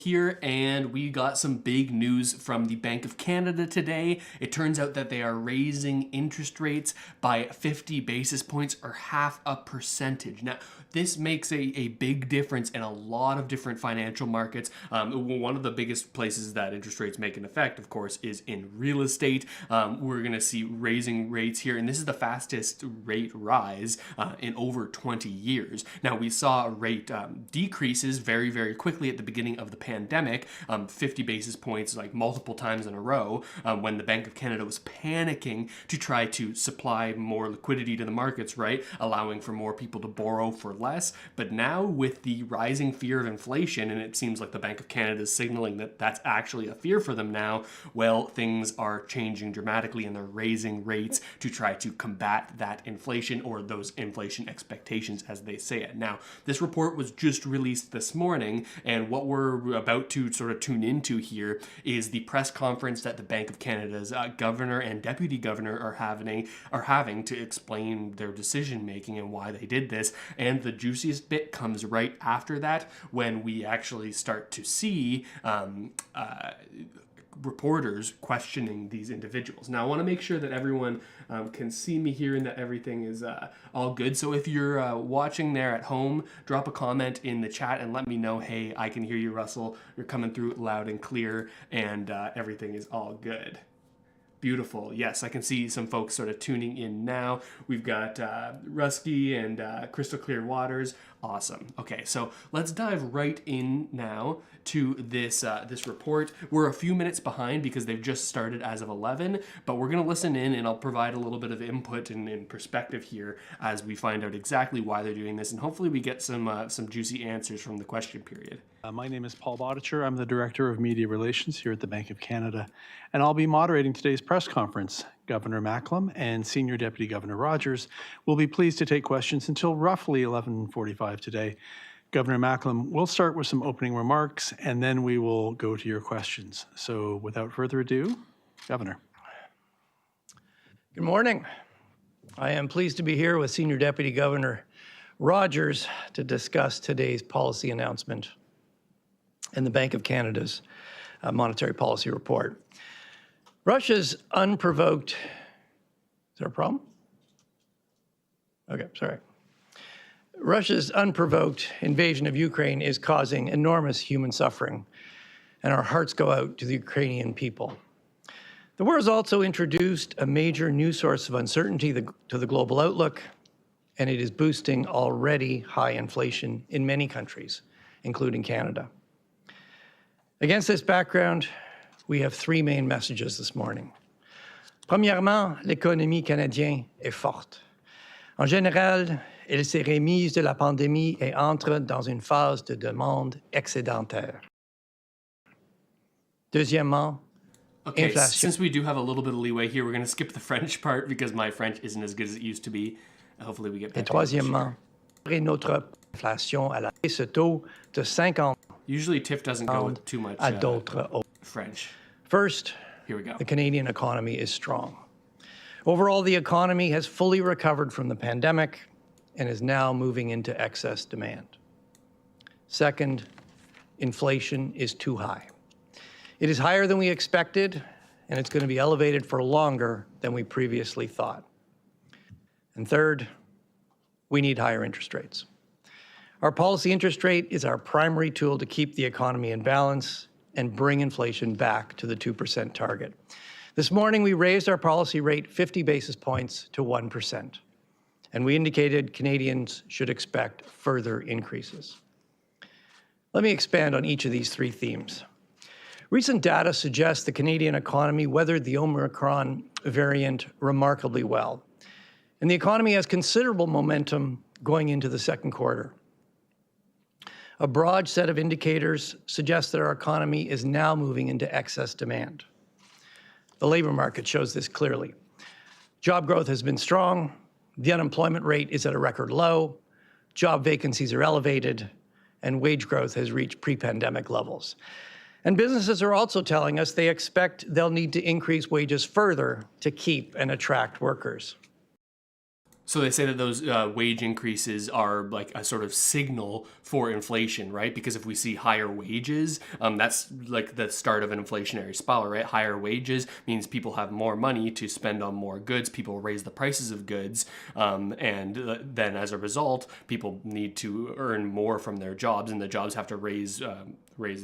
Here, and we got some big news from the Bank of Canada today. It turns out that they are raising interest rates by 50 basis points, or half a percentage. Now, this makes a big difference in a lot of different financial markets. One of the biggest places that interest rates make an effect, of course, is in real estate. We're going to see raising rates here, and this is the fastest rate rise in over 20 years. Now, we saw rate decreases very, very quickly at the beginning of the pandemic, 50 basis points like multiple times in a row, when the Bank of Canada was panicking to try to supply more liquidity to the markets, right? Allowing for more people to borrow for less. But now with the rising fear of inflation, and it seems like the Bank of Canada is signaling that that's actually a fear for them now, well, things are changing dramatically and they're raising rates to try to combat that inflation, or those inflation expectations as they say it. Now, this report was just released this morning, and what we're about to sort of tune into here is the press conference that the Bank of Canada's governor and deputy governor are having to explain their decision making and why they did this. And the juiciest bit comes right after that, when we actually start to see reporters questioning these individuals. Now, I want to make sure that everyone can see me here and that everything is all good. So if you're watching there at home, drop a comment in the chat and let me know, hey, I can hear you, Russell. You're coming through loud and clear, and everything is all good. Beautiful. Yes, I can see some folks sort of tuning in now. We've got Rusky and Crystal Clear Waters. Awesome. Okay, so let's dive right in now to this report. We're a few minutes behind because they've just started as of 11, but we're going to listen in, and I'll provide a little bit of input and perspective here as we find out exactly why they're doing this, and hopefully we get some juicy answers from the question period. My name is Paul Bodicher. I'm the Director of Media Relations here at the Bank of Canada, and I'll be moderating today's press conference. Governor Macklem and Senior Deputy Governor Rogers will be pleased to take questions until roughly 11:45 today. Governor Macklem will start with some opening remarks, and then we will go to your questions. So without further ado, Governor. Good morning. I am pleased to be here with Senior Deputy Governor Rogers to discuss today's policy announcement and the Bank of Canada's monetary policy report. Russia's unprovoked, is there a problem? Okay, sorry. Russia's unprovoked invasion of Ukraine is causing enormous human suffering, and our hearts go out to the Ukrainian people. The war has also introduced a major new source of uncertainty to the global outlook, and it is boosting already high inflation in many countries, including Canada. Against this background, we have three main messages this morning. Premièrement, l'économie canadienne est forte. En général, elle s'est remise de la pandémie et entre dans une phase de demande excédentaire. Deuxièmement, okay, inflation. Since we do have a little bit of leeway here, we're going to skip the French part because my French isn't as good as it used to be. Hopefully we get back Et troisièmement, notre inflation à ce taux de 50 Usually TIFF doesn't go with too much à d'autres. French. First, here we go. The Canadian economy is strong. Overall, the economy has fully recovered from the pandemic and is now moving into excess demand. Second, inflation is too high. It is higher than we expected, and it's going to be elevated for longer than we previously thought. And third, we need higher interest rates. Our policy interest rate is our primary tool to keep the economy in balance and bring inflation back to the 2% target. This morning, we raised our policy rate 50 basis points to 1%, and we indicated Canadians should expect further increases. Let me expand on each of these three themes. Recent data suggests the Canadian economy weathered the Omicron variant remarkably well, and the economy has considerable momentum going into the second quarter. A broad set of indicators suggests that our economy is now moving into excess demand. The labor market shows this clearly. Job growth has been strong, the unemployment rate is at a record low, job vacancies are elevated, and wage growth has reached pre-pandemic levels. And businesses are also telling us they expect they'll need to increase wages further to keep and attract workers. So they say that those wage increases are like a sort of signal for inflation, right? Because if we see higher wages, that's like the start of an inflationary spiral, right? Higher wages means people have more money to spend on more goods. People raise the prices of goods, and then as a result, people need to earn more from their jobs, and the jobs have to raise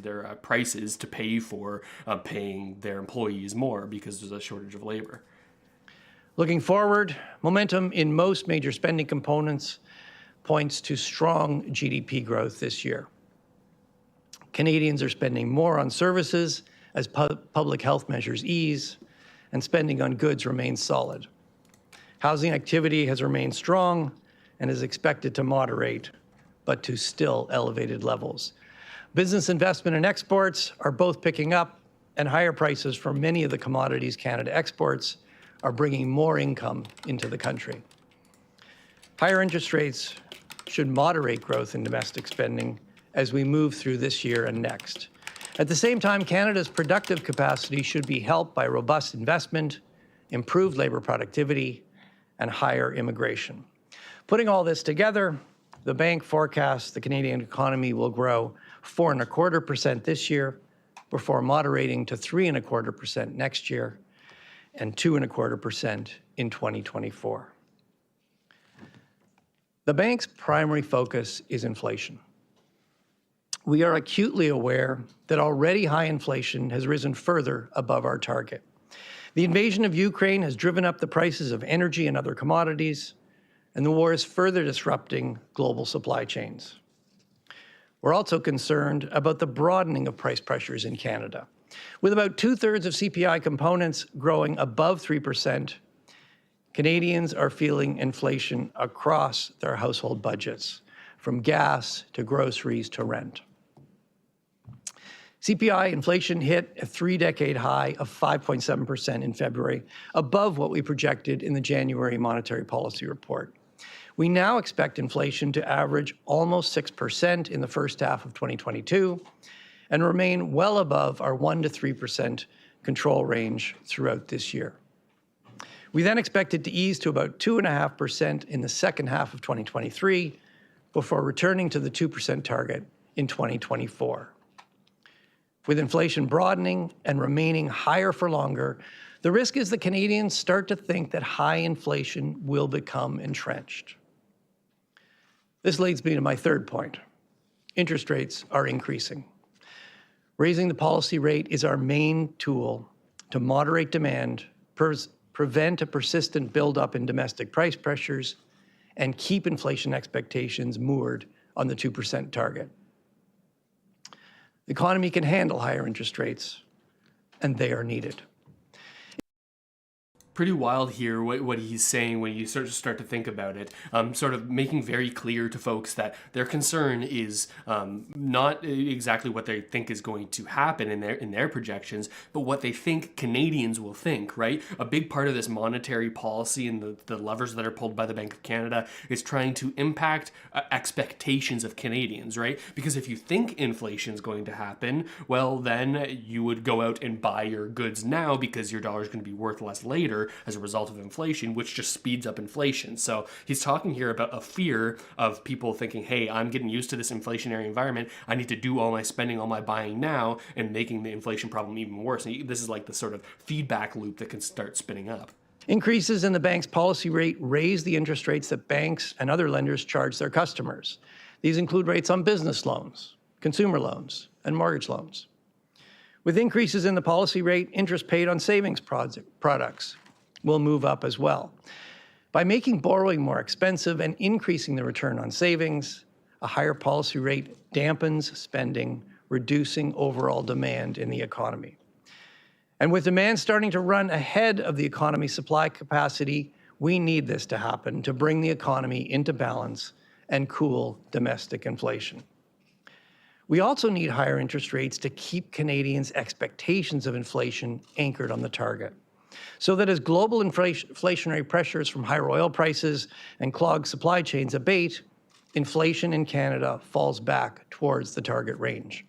their prices to pay for paying their employees more because there's a shortage of labor. Looking forward, momentum in most major spending components points to strong GDP growth this year. Canadians are spending more on services as public health measures ease, and spending on goods remains solid. Housing activity has remained strong and is expected to moderate, but to still elevated levels. Business investment and exports are both picking up, and higher prices for many of the commodities Canada exports are bringing more income into the country. Higher interest rates should moderate growth in domestic spending as we move through this year and next. At the same time, Canada's productive capacity should be helped by robust investment, improved labor productivity, and higher immigration. Putting all this together, the bank forecasts the Canadian economy will grow 4.25% this year before moderating to 3.25% next year and 2.25% in 2024. The bank's primary focus is inflation. We are acutely aware that already high inflation has risen further above our target. The invasion of Ukraine has driven up the prices of energy and other commodities, and the war is further disrupting global supply chains. We're also concerned about the broadening of price pressures in Canada. With about 2/3 of CPI components growing above 3%, Canadians are feeling inflation across their household budgets, from gas to groceries to rent. CPI inflation hit a 3-decade high of 5.7% in February, above what we projected in the January Monetary Policy Report. We now expect inflation to average almost 6% in the first half of 2022 and remain well above our 1% to 3% control range throughout this year. We then expect it to ease to about 2.5% in the second half of 2023 before returning to the 2% target in 2024. With inflation broadening and remaining higher for longer, the risk is that Canadians start to think that high inflation will become entrenched. This leads me to my third point. Interest rates are increasing. Raising the policy rate is our main tool to moderate demand, prevent a persistent buildup in domestic price pressures, and keep inflation expectations moored on the 2% target. The economy can handle higher interest rates, and they are needed. Pretty wild here what he's saying when you start to think about it, sort of making very clear to folks that their concern is not exactly what they think is going to happen in their projections, but what they think Canadians will think, right? A big part of this monetary policy and the levers that are pulled by the Bank of Canada is trying to impact expectations of Canadians, right? Because if you think inflation is going to happen, well, then you would go out and buy your goods now because your dollar is going to be worth less later as a result of inflation, which just speeds up inflation. So he's talking here about a fear of people thinking, hey, I'm getting used to this inflationary environment. I need to do all my spending, all my buying now, and making the inflation problem even worse. And this is like the sort of feedback loop that can start spinning up. Increases in the bank's policy rate raise the interest rates that banks and other lenders charge their customers. These include rates on business loans, consumer loans, and mortgage loans. With increases in the policy rate, interest paid on savings products will move up as well. By making borrowing more expensive and increasing the return on savings, a higher policy rate dampens spending, reducing overall demand in the economy. And with demand starting to run ahead of the economy's supply capacity, we need this to happen to bring the economy into balance and cool domestic inflation. We also need higher interest rates to keep Canadians' expectations of inflation anchored on the target, so that as global inflationary pressures from higher oil prices and clogged supply chains abate, inflation in Canada falls back towards the target range.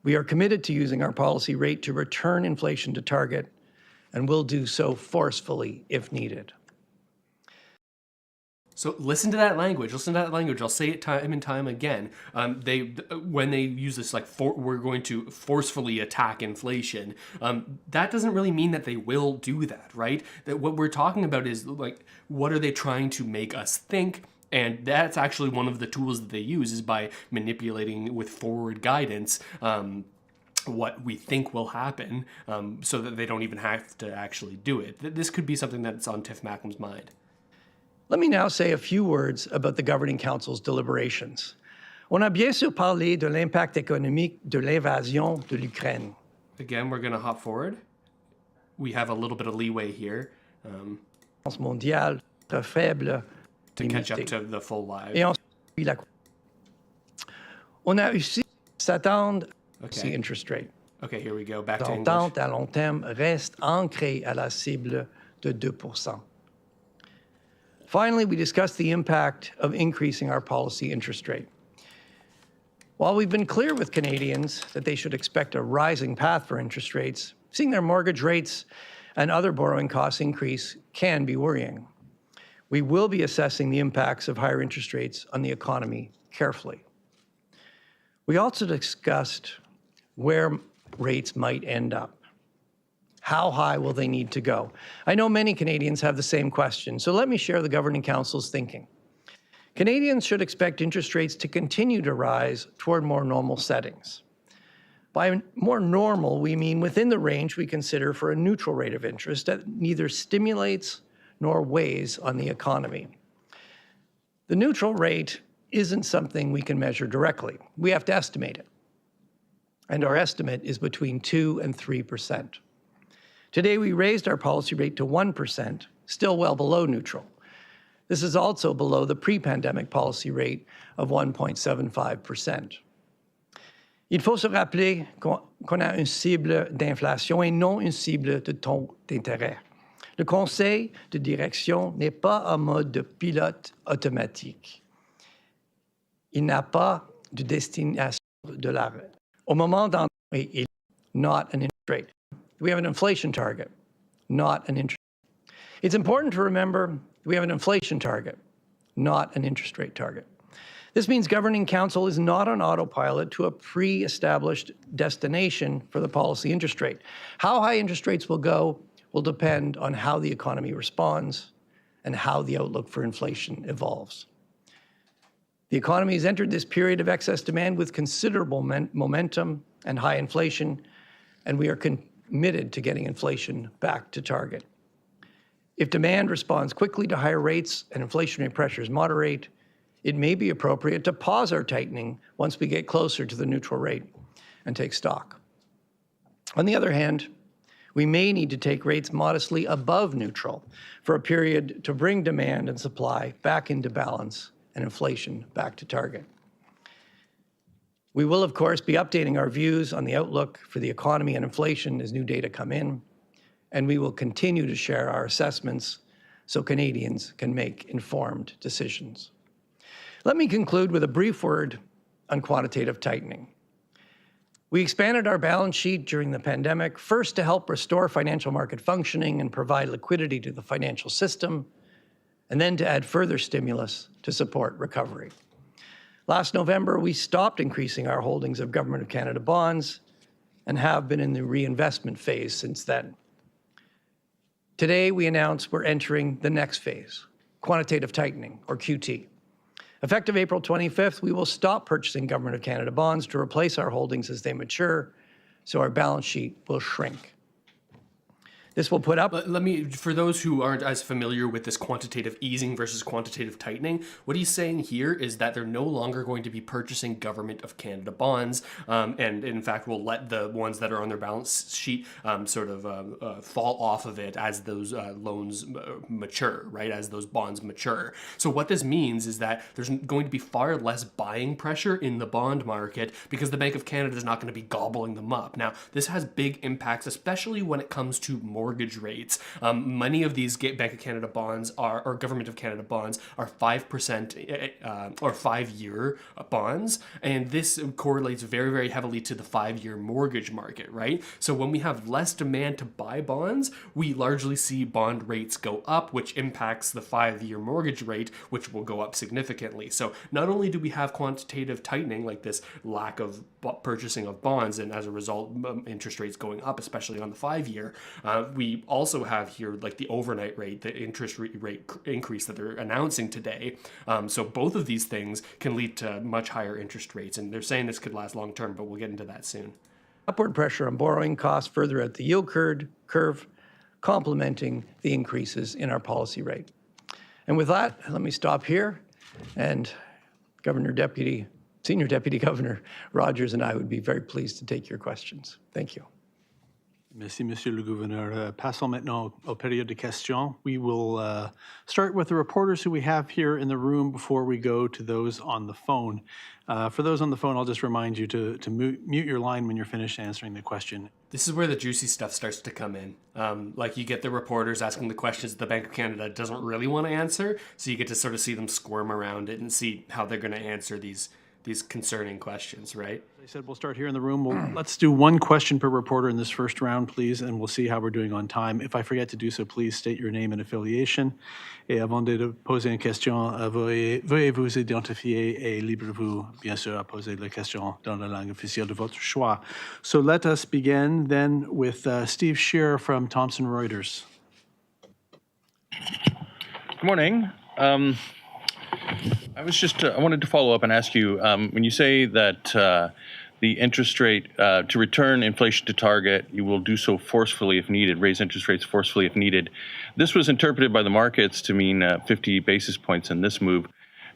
We are committed to using our policy rate to return inflation to target, and will do so forcefully if needed. So listen to that language. Listen to that language. I'll say it time and time again. When they use this we're going to forcefully attack inflation. That doesn't really mean that they will do that, right? That what we're talking about is like, what are they trying to make us think? And that's actually one of the tools that they use, is by manipulating with forward guidance what we think will happen, so that they don't even have to actually do it. This could be something that's on Tiff Macklem's mind. Let me now say a few words about the Governing Council's deliberations. On a bien sûr parlé de l'impact économique de l'invasion de l'Ukraine. Again, we're going to hop forward. We have a little bit of leeway here Mondiale très faible. to catch up to the full live. Et ensuite, on a aussi s'attendre Okay. the interest rate. Okay, here we go. Back to English. L'entente à long terme reste ancrée à la cible de 2%. Finally, we discussed the impact of increasing our policy interest rate. While we've been clear with Canadians that they should expect a rising path for interest rates, seeing their mortgage rates and other borrowing costs increase can be worrying. We will be assessing the impacts of higher interest rates on the economy carefully. We also discussed where rates might end up. How high will they need to go? I know many Canadians have the same question, so let me share the Governing Council's thinking. Canadians should expect interest rates to continue to rise toward more normal settings. By more normal, we mean within the range we consider for a neutral rate of interest that neither stimulates nor weighs on the economy. The neutral rate isn't something we can measure directly. We have to estimate it. And our estimate is between 2 and 3%. Today, we raised our policy rate to 1%, still well below neutral. This is also below the pre-pandemic policy rate of 1.75%. Il faut se rappeler qu'on a une cible d'inflation et non une cible de taux d'intérêt. Le conseil de direction n'est pas un mode de pilote automatique. Il n'a pas de destination de l'arrêt. Au moment d'entrer, il is not an interest rate. We have an inflation target, not an interest rate. It's important to remember we have an inflation target, not an interest rate target. This means Governing Council is not on autopilot to a pre-established destination for the policy interest rate. How high interest rates will go will depend on how the economy responds and how the outlook for inflation evolves. The economy has entered this period of excess demand with considerable momentum and high inflation, and we are committed to getting inflation back to target. If demand responds quickly to higher rates and inflationary pressures moderate, it may be appropriate to pause our tightening once we get closer to the neutral rate and take stock. On the other hand, we may need to take rates modestly above neutral for a period to bring demand and supply back into balance and inflation back to target. We will, of course, be updating our views on the outlook for the economy and inflation as new data come in, and we will continue to share our assessments so Canadians can make informed decisions. Let me conclude with a brief word on quantitative tightening. We expanded our balance sheet during the pandemic, first to help restore financial market functioning and provide liquidity to the financial system, and then to add further stimulus to support recovery. Last November, we stopped increasing our holdings of Government of Canada bonds and have been in the reinvestment phase since then. Today, we announce we're entering the next phase, quantitative tightening, or QT. Effective April 25th, we will stop purchasing Government of Canada bonds to replace our holdings as they mature, so our balance sheet will shrink. This will put up... Let me, for those who aren't as familiar with this quantitative easing versus quantitative tightening, what he's saying here is that they're no longer going to be purchasing Government of Canada bonds, and in fact will let the ones that are on their balance sheet fall off of it as those loans mature, right, as those bonds mature. So what this means is that there's going to be far less buying pressure in the bond market because the Bank of Canada is not going to be gobbling them up. Now, this has big impacts, especially when it comes to mortgage mortgage rates. Many of these Bank of Canada bonds or Government of Canada bonds are 5% or 5-year bonds, and this correlates very, very heavily to the 5-year mortgage market, right? So when we have less demand to buy bonds, we largely see bond rates go up, which impacts the 5-year mortgage rate, which will go up significantly. So not only do we have quantitative tightening, like this lack of purchasing of bonds, and as a result, interest rates going up, especially on the 5-year, we also have here like the overnight rate, the interest rate increase that they're announcing today. So both of these things can lead to much higher interest rates, and they're saying this could last long term, but we'll get into that soon. Upward pressure on borrowing costs further out the yield curve, complementing the increases in our policy rate. And with that, let me stop here, and Senior Deputy Governor Rogers and I would be very pleased to take your questions. Thank you. Merci, Monsieur le Gouverneur. Passons maintenant au période de questions. We will start with the reporters who we have here in the room before we go to those on the phone. For those on the phone, I'll just remind you to mute your line when you're finished answering the question. This is where the juicy stuff starts to come in. Like you get the reporters asking the questions that the Bank of Canada doesn't really want to answer, so you get to sort of see them squirm around it and see how they're going to answer these concerning questions, right? As I said, we'll start here in the room. Let's do one question per reporter in this first round, please, and we'll see how we're doing on time. If I forget to do so, please state your name and affiliation. Et avant de poser une question, veuillez vous identifier et libre-vous, bien sûr, à poser la question dans la langue officielle de votre choix. So let us begin then with Steve Shearer from Thomson Reuters. Good morning. I wanted to follow up and ask you, when you say that the interest rate, to return inflation to target, you will do so forcefully if needed, raise interest rates forcefully if needed. This was interpreted by the markets to mean 50 basis points in this move.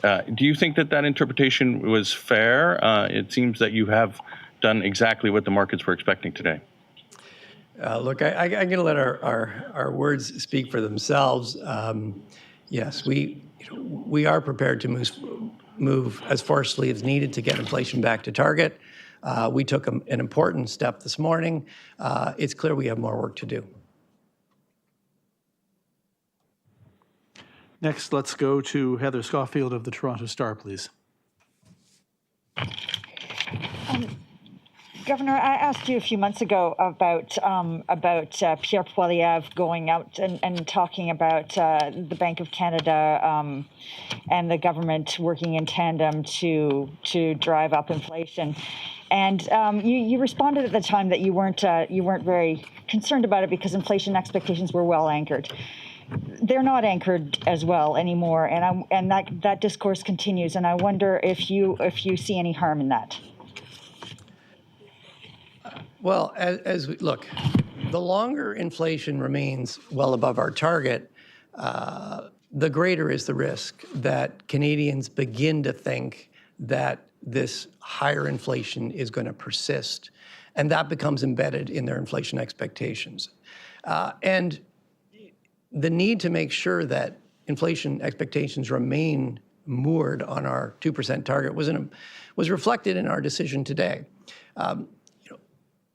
Do you think that interpretation was fair? It seems that you have done exactly what the markets were expecting today. Look, I'm going to let our words speak for themselves. Yes, we are prepared to move as forcefully as needed to get inflation back to target. We took an important step this morning. It's clear we have more work to do. Next, let's go to Heather Schofield of the Toronto Star, please. Governor, I asked you a few months ago about Pierre Poilievre going out and talking about the Bank of Canada and the government working in tandem to drive up inflation, and you responded at the time that you weren't very concerned about it because inflation expectations were well anchored. They're not anchored as well anymore, and that discourse continues. And I wonder if you see any harm in that. Well, as we look, the longer inflation remains well above our target, the greater is the risk that Canadians begin to think that this higher inflation is going to persist, and that becomes embedded in their inflation expectations. And the need to make sure that inflation expectations remain moored on our 2% target was reflected in our decision today.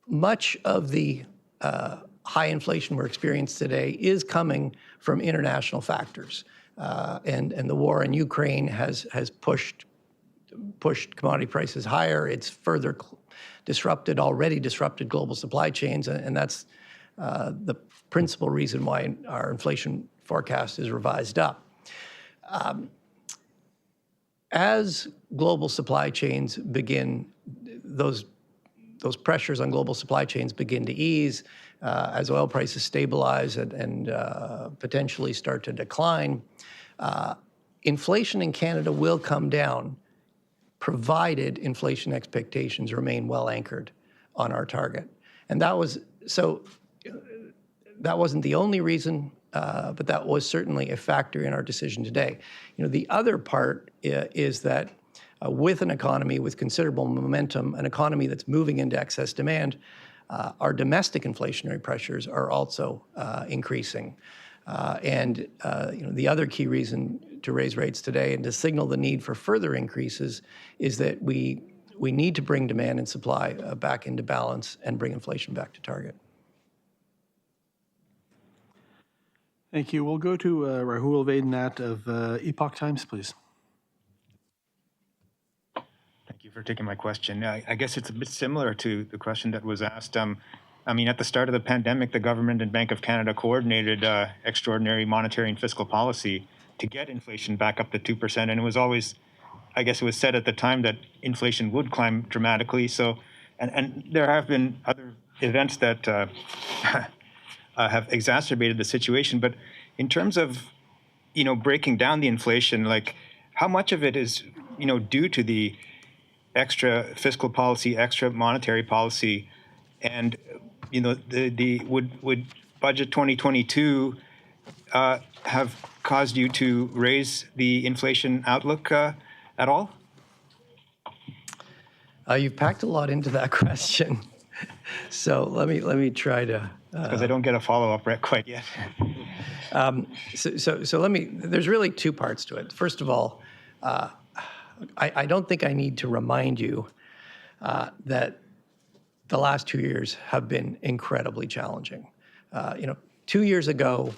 Much of the high inflation we're experiencing today is coming from international factors, and the war in Ukraine has pushed commodity prices higher. It's further already disrupted global supply chains, and that's the principal reason why our inflation forecast is revised up. As global supply chains begin, those pressures on global supply chains begin to ease, as oil prices stabilize and potentially start to decline, inflation in Canada will come down, provided inflation expectations remain well anchored on our target. And that wasn't the only reason, but that was certainly a factor in our decision today. The other part is that with an economy with considerable momentum, an economy that's moving into excess demand, our domestic inflationary pressures are also increasing. And the other key reason to raise rates today and to signal the need for further increases is that we need to bring demand and supply back into balance and bring inflation back to target. Thank you. We'll go to Rahul Vedanath of Epoch Times, please. Thank you for taking my question. I guess it's a bit similar to the question that was asked. I mean, at the start of the pandemic, the government and Bank of Canada coordinated extraordinary monetary and fiscal policy to get inflation back up to 2%. And it was always, I guess it was said at the time that inflation would climb dramatically. So, and there have been other events that have exacerbated the situation. But in terms of, breaking down the inflation, like how much of it is, due to the extra fiscal policy, extra monetary policy, and would budget 2022 have caused you to raise the inflation outlook at all? You've packed a lot into that question, so let me try to. Because I don't get a follow-up quite yet. So let me. There's really two parts to it. First of all, I don't think I need to remind you that the last 2 years have been incredibly challenging. 2 years ago,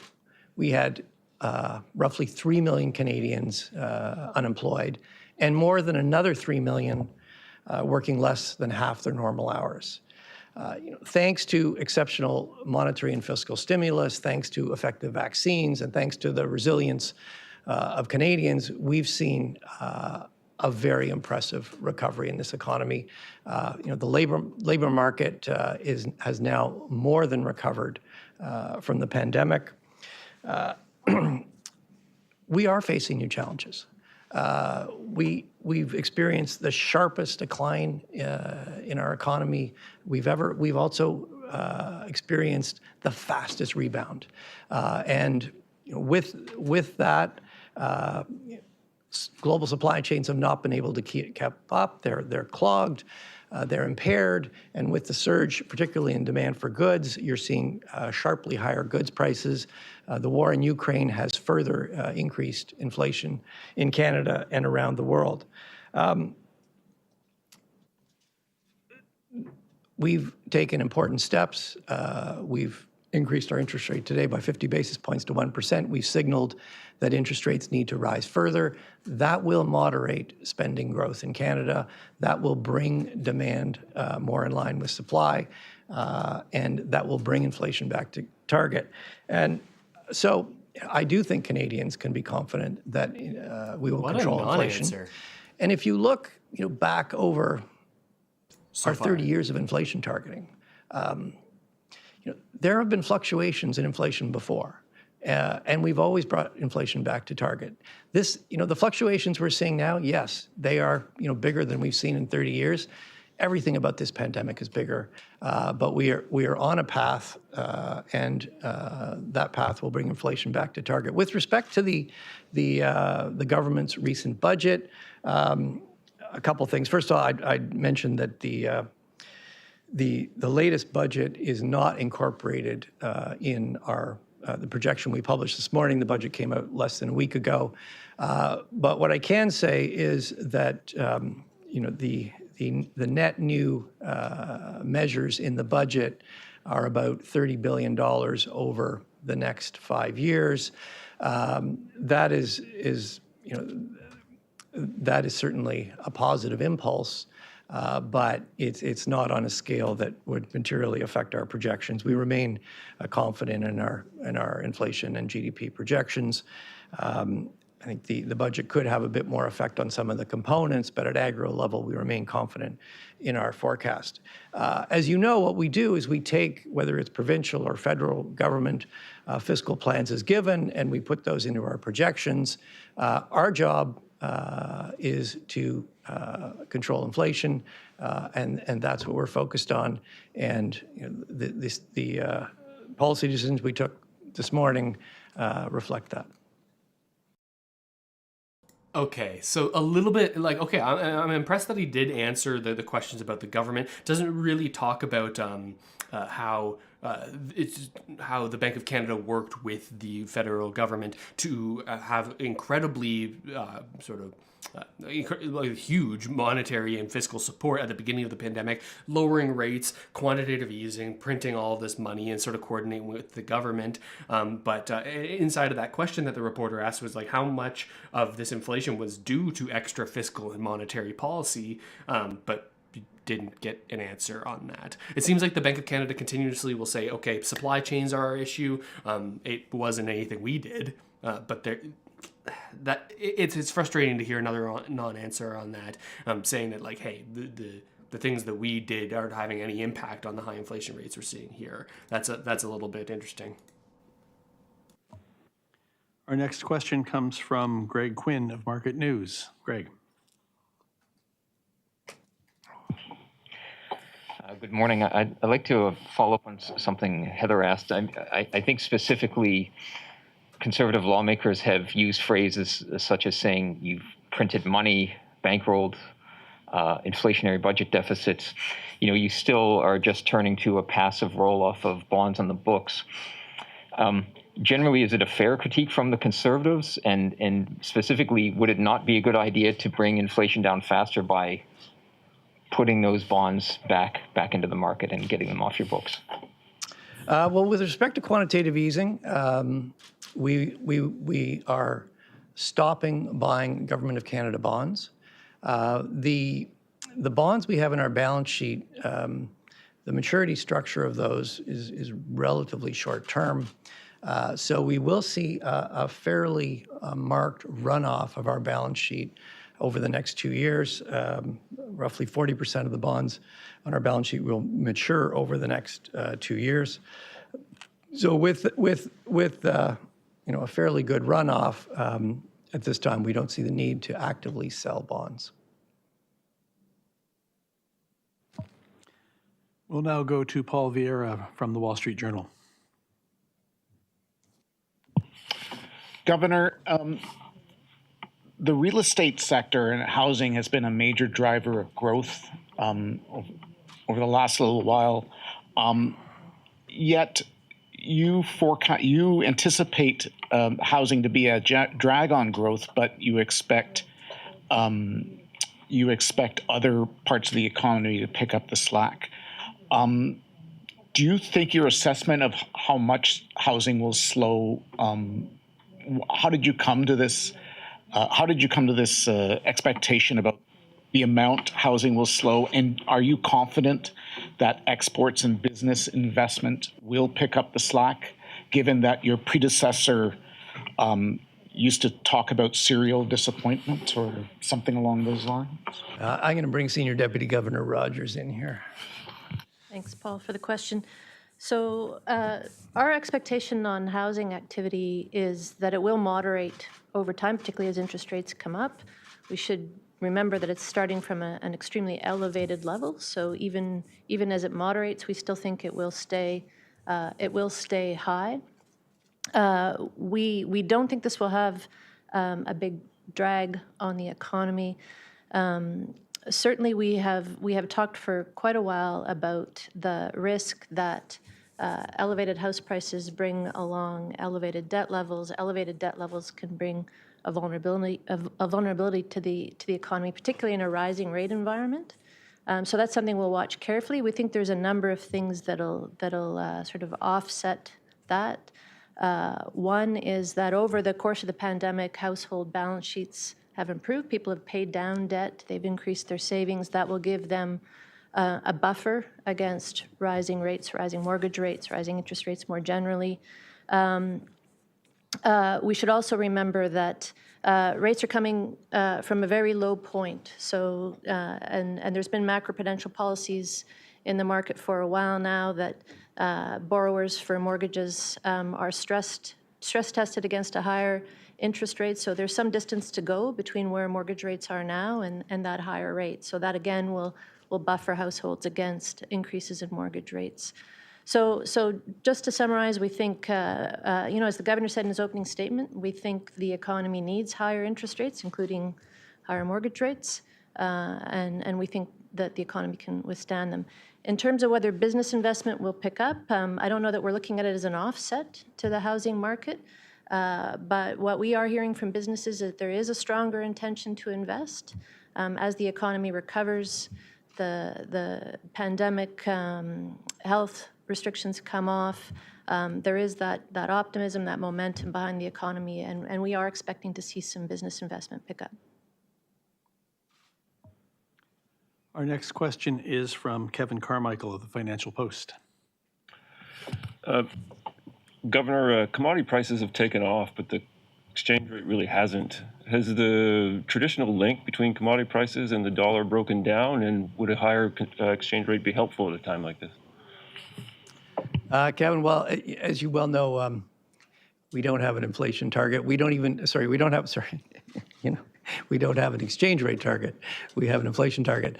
we had roughly 3 million Canadians unemployed, and more than another 3 million working less than half their normal hours. Thanks to exceptional monetary and fiscal stimulus, thanks to effective vaccines, and thanks to the resilience of Canadians, we've seen a very impressive recovery in this economy. The labor market has now more than recovered from the pandemic. We are facing new challenges. We've experienced the sharpest decline in our economy we've also experienced the fastest rebound. And with that, global supply chains have not been able to keep up. They're clogged, they're impaired, and with the surge, particularly in demand for goods, you're seeing sharply higher goods prices. The war in Ukraine has further increased inflation in Canada and around the world. We've taken important steps. We've increased our interest rate today by 50 basis points to 1%. We've signaled that interest rates need to rise further. That will moderate spending growth in Canada. That will bring demand more in line with supply, and that will bring inflation back to target. And so I do think Canadians can be confident that we will control inflation. Non-answer. And if you look back over our 30 years of inflation targeting, there have been fluctuations in inflation before, and we've always brought inflation back to target. The fluctuations we're seeing now, yes, they are bigger than we've seen in 30 years. Everything about this pandemic is bigger, but we are on a path, and that path will bring inflation back to target. With respect to the government's recent budget, a couple things. First of all, I'd mention that the latest budget is not incorporated in the projection we published this morning. The budget came out less than a week ago. But what I can say is that the net new measures in the budget are about $30 billion over the next 5 years. That is certainly a positive impulse. But it's not on a scale that would materially affect our projections. We remain confident in our inflation and GDP projections. I think the budget could have a bit more effect on some of the components, but at aggregate level, we remain confident in our forecast. As you know, what we do is we take, whether it's provincial or federal government fiscal plans as given, and we put those into our projections. Our job is to control inflation, and that's what we're focused on. And the policy decisions we took this morning reflect that. Okay, so a little bit okay, I'm impressed that he did answer the questions about the government. Doesn't really talk about how the Bank of Canada worked with the federal government to have incredibly sort of huge monetary and fiscal support at the beginning of the pandemic, lowering rates, quantitative easing, printing all of this money, and sort of coordinating with the government. But inside of that question that the reporter asked was like, how much of this inflation was due to extra fiscal and monetary policy? But didn't get an answer on that. It seems like the Bank of Canada continuously will say, okay, supply chains are our issue. It wasn't anything we did, but it's frustrating to hear another non-answer on that, saying that like, hey, the things that we did aren't having any impact on the high inflation rates we're seeing here. That's a little bit interesting. Our next question comes from Greg Quinn of Market News. Greg. Good morning. I'd like to follow up on something Heather asked. I think specifically conservative lawmakers have used phrases such as saying you've printed money, bankrolled, inflationary budget deficits. You still are just turning to a passive roll-off of bonds on the books. Generally, is it a fair critique from the conservatives? And specifically, would it not be a good idea to bring inflation down faster by putting those bonds back into the market and getting them off your books? Well, with respect to quantitative easing, we are stopping buying Government of Canada bonds. The bonds we have in our balance sheet, the maturity structure of those is relatively short term. So we will see a fairly marked runoff of our balance sheet over the next 2 years. Roughly 40% of the bonds on our balance sheet will mature over the next 2 years. So with a fairly good runoff, at this time we don't see the need to actively sell bonds. We'll now go to Paul Vieira from the Wall Street Journal. Governor, the real estate sector and housing has been a major driver of growth over the last little while. Yet you anticipate housing to be a drag on growth, but you expect other parts of the economy to pick up the slack. Do you think your assessment of how much housing will slow? How did you come to this? Expectation about the amount housing will slow? And are you confident that exports and business investment will pick up the slack, given that your predecessor used to talk about serial disappointment or something along those lines? I'm going to bring Senior Deputy Governor Rogers in here. Thanks, Paul, for the question. So our expectation on housing activity is that it will moderate over time, particularly as interest rates come up. We should remember that it's starting from an extremely elevated level. So even as it moderates, we still think it will stay high. We don't think this will have a big drag on the economy. Certainly, we have talked for quite a while about the risk that elevated house prices bring along elevated debt levels. Elevated debt levels can bring a vulnerability to the economy, particularly in a rising rate environment. So that's something we'll watch carefully. We think there's a number of things that'll sort of offset that. One is that over the course of the pandemic, household balance sheets have improved. People have paid down debt. They've increased their savings. That will give them a buffer against rising rates, rising mortgage rates, rising interest rates more generally. We should also remember that rates are coming from a very low point. So, and there's been macroprudential policies in the market for a while now that borrowers for mortgages are stress tested against a higher interest rate. So there's some distance to go between where mortgage rates are now and that higher rate. So that again will buffer households against increases in mortgage rates. So just to summarize, we think, as the governor said in his opening statement, we think the economy needs higher interest rates, including higher mortgage rates, and we think that the economy can withstand them. In terms of whether business investment will pick up, I don't know that we're looking at it as an offset to the housing market. But what we are hearing from businesses is that there is a stronger intention to invest as the economy recovers, the pandemic health restrictions come off. There is that optimism, that momentum behind the economy, and we are expecting to see some business investment pick up. Our next question is from Kevin Carmichael of the Financial Post. Governor, commodity prices have taken off, but the exchange rate really hasn't. Has the traditional link between commodity prices and the dollar broken down, and would a higher exchange rate be helpful at a time like this? Kevin, well, as you well know, we don't have an inflation target. We don't have an exchange rate target. We have an inflation target.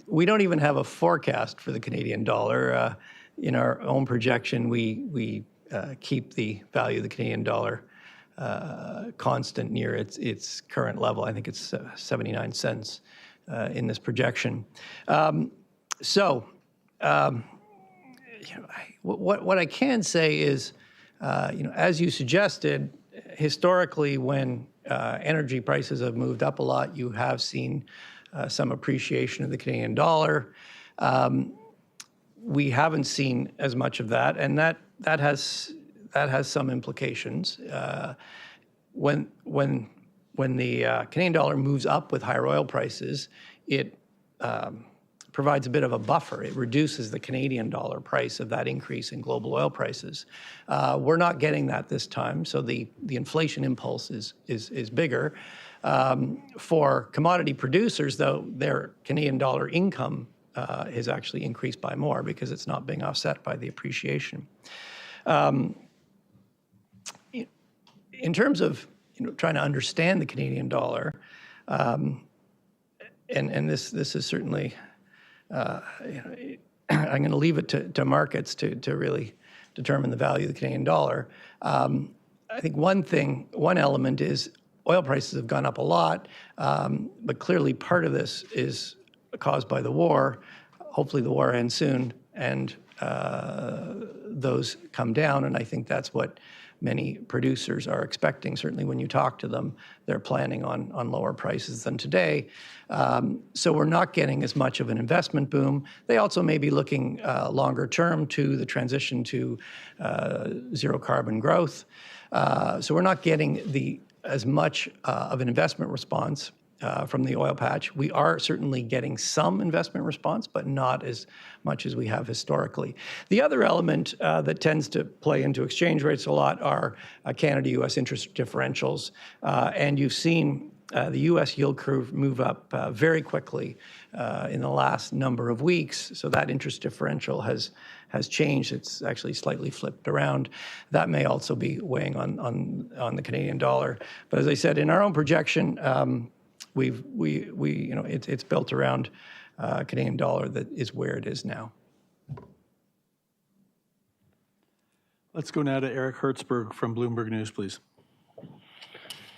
We don't even have a forecast for the Canadian dollar. In our own projection, we keep the value of the Canadian dollar constant near its current level. I think it's 79 cents in this projection. What I can say is, as you suggested, historically, when energy prices have moved up a lot, you have seen some appreciation of the Canadian dollar. We haven't seen as much of that, and that has some implications. When the Canadian dollar moves up with higher oil prices, it provides a bit of a buffer. It reduces the Canadian dollar price of that increase in global oil prices. We're not getting that this time, so the inflation impulse is bigger. For commodity producers, though, their Canadian dollar income has actually increased by more because it's not being offset by the appreciation. In terms of trying to understand the Canadian dollar, and this is certainly, I'm going to leave it to markets to really determine the value of the Canadian dollar. I think one element is oil prices have gone up a lot, but clearly part of this is caused by the war. Hopefully the war ends soon and those come down, and I think that's what many producers are expecting. Certainly when you talk to them, they're planning on lower prices than today. So we're not getting as much of an investment boom. They also may be looking longer term to the transition to zero carbon growth. So we're not getting as much of an investment response from the oil patch. We are certainly getting some investment response, but not as much as we have historically. The other element that tends to play into exchange rates a lot are Canada-U.S. interest differentials. And you've seen the U.S. yield curve move up very quickly in the last number of weeks. So that interest differential has changed. It's actually slightly flipped around. That may also be weighing on the Canadian dollar. But as I said, in our own projection, it's built around Canadian dollar that is where it is now. Let's go now to Eric Hertzberg from Bloomberg News, please.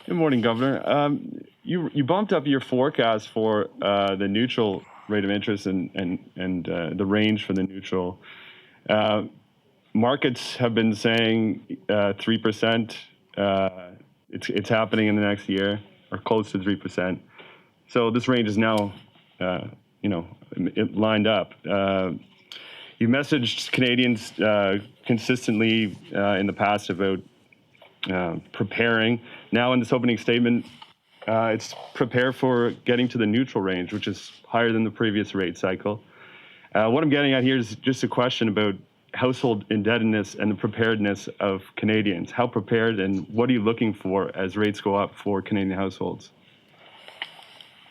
Good morning, Governor. You bumped up your forecast for the neutral rate of interest and the range for the neutral. Markets have been saying 3%. It's happening in the next year, or close to 3%. So this range is now, it lined up. You messaged Canadians consistently in the past about preparing. Now in this opening statement, it's prepare for getting to the neutral range, which is higher than the previous rate cycle. What I'm getting at here is just a question about household indebtedness and the preparedness of Canadians. How prepared and what are you looking for as rates go up for Canadian households?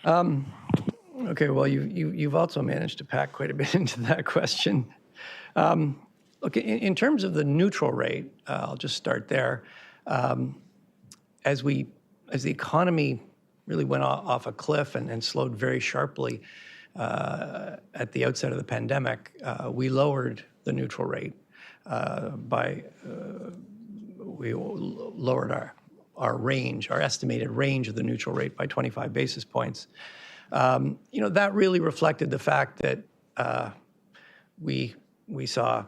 Okay, well, you've also managed to pack quite a bit into that question. Look, in terms of the neutral rate, I'll just start there. As the economy really went off a cliff and slowed very sharply at the outset of the pandemic, we lowered the neutral rate we lowered our range, our estimated range of the neutral rate by 25 basis points. That really reflected the fact that we saw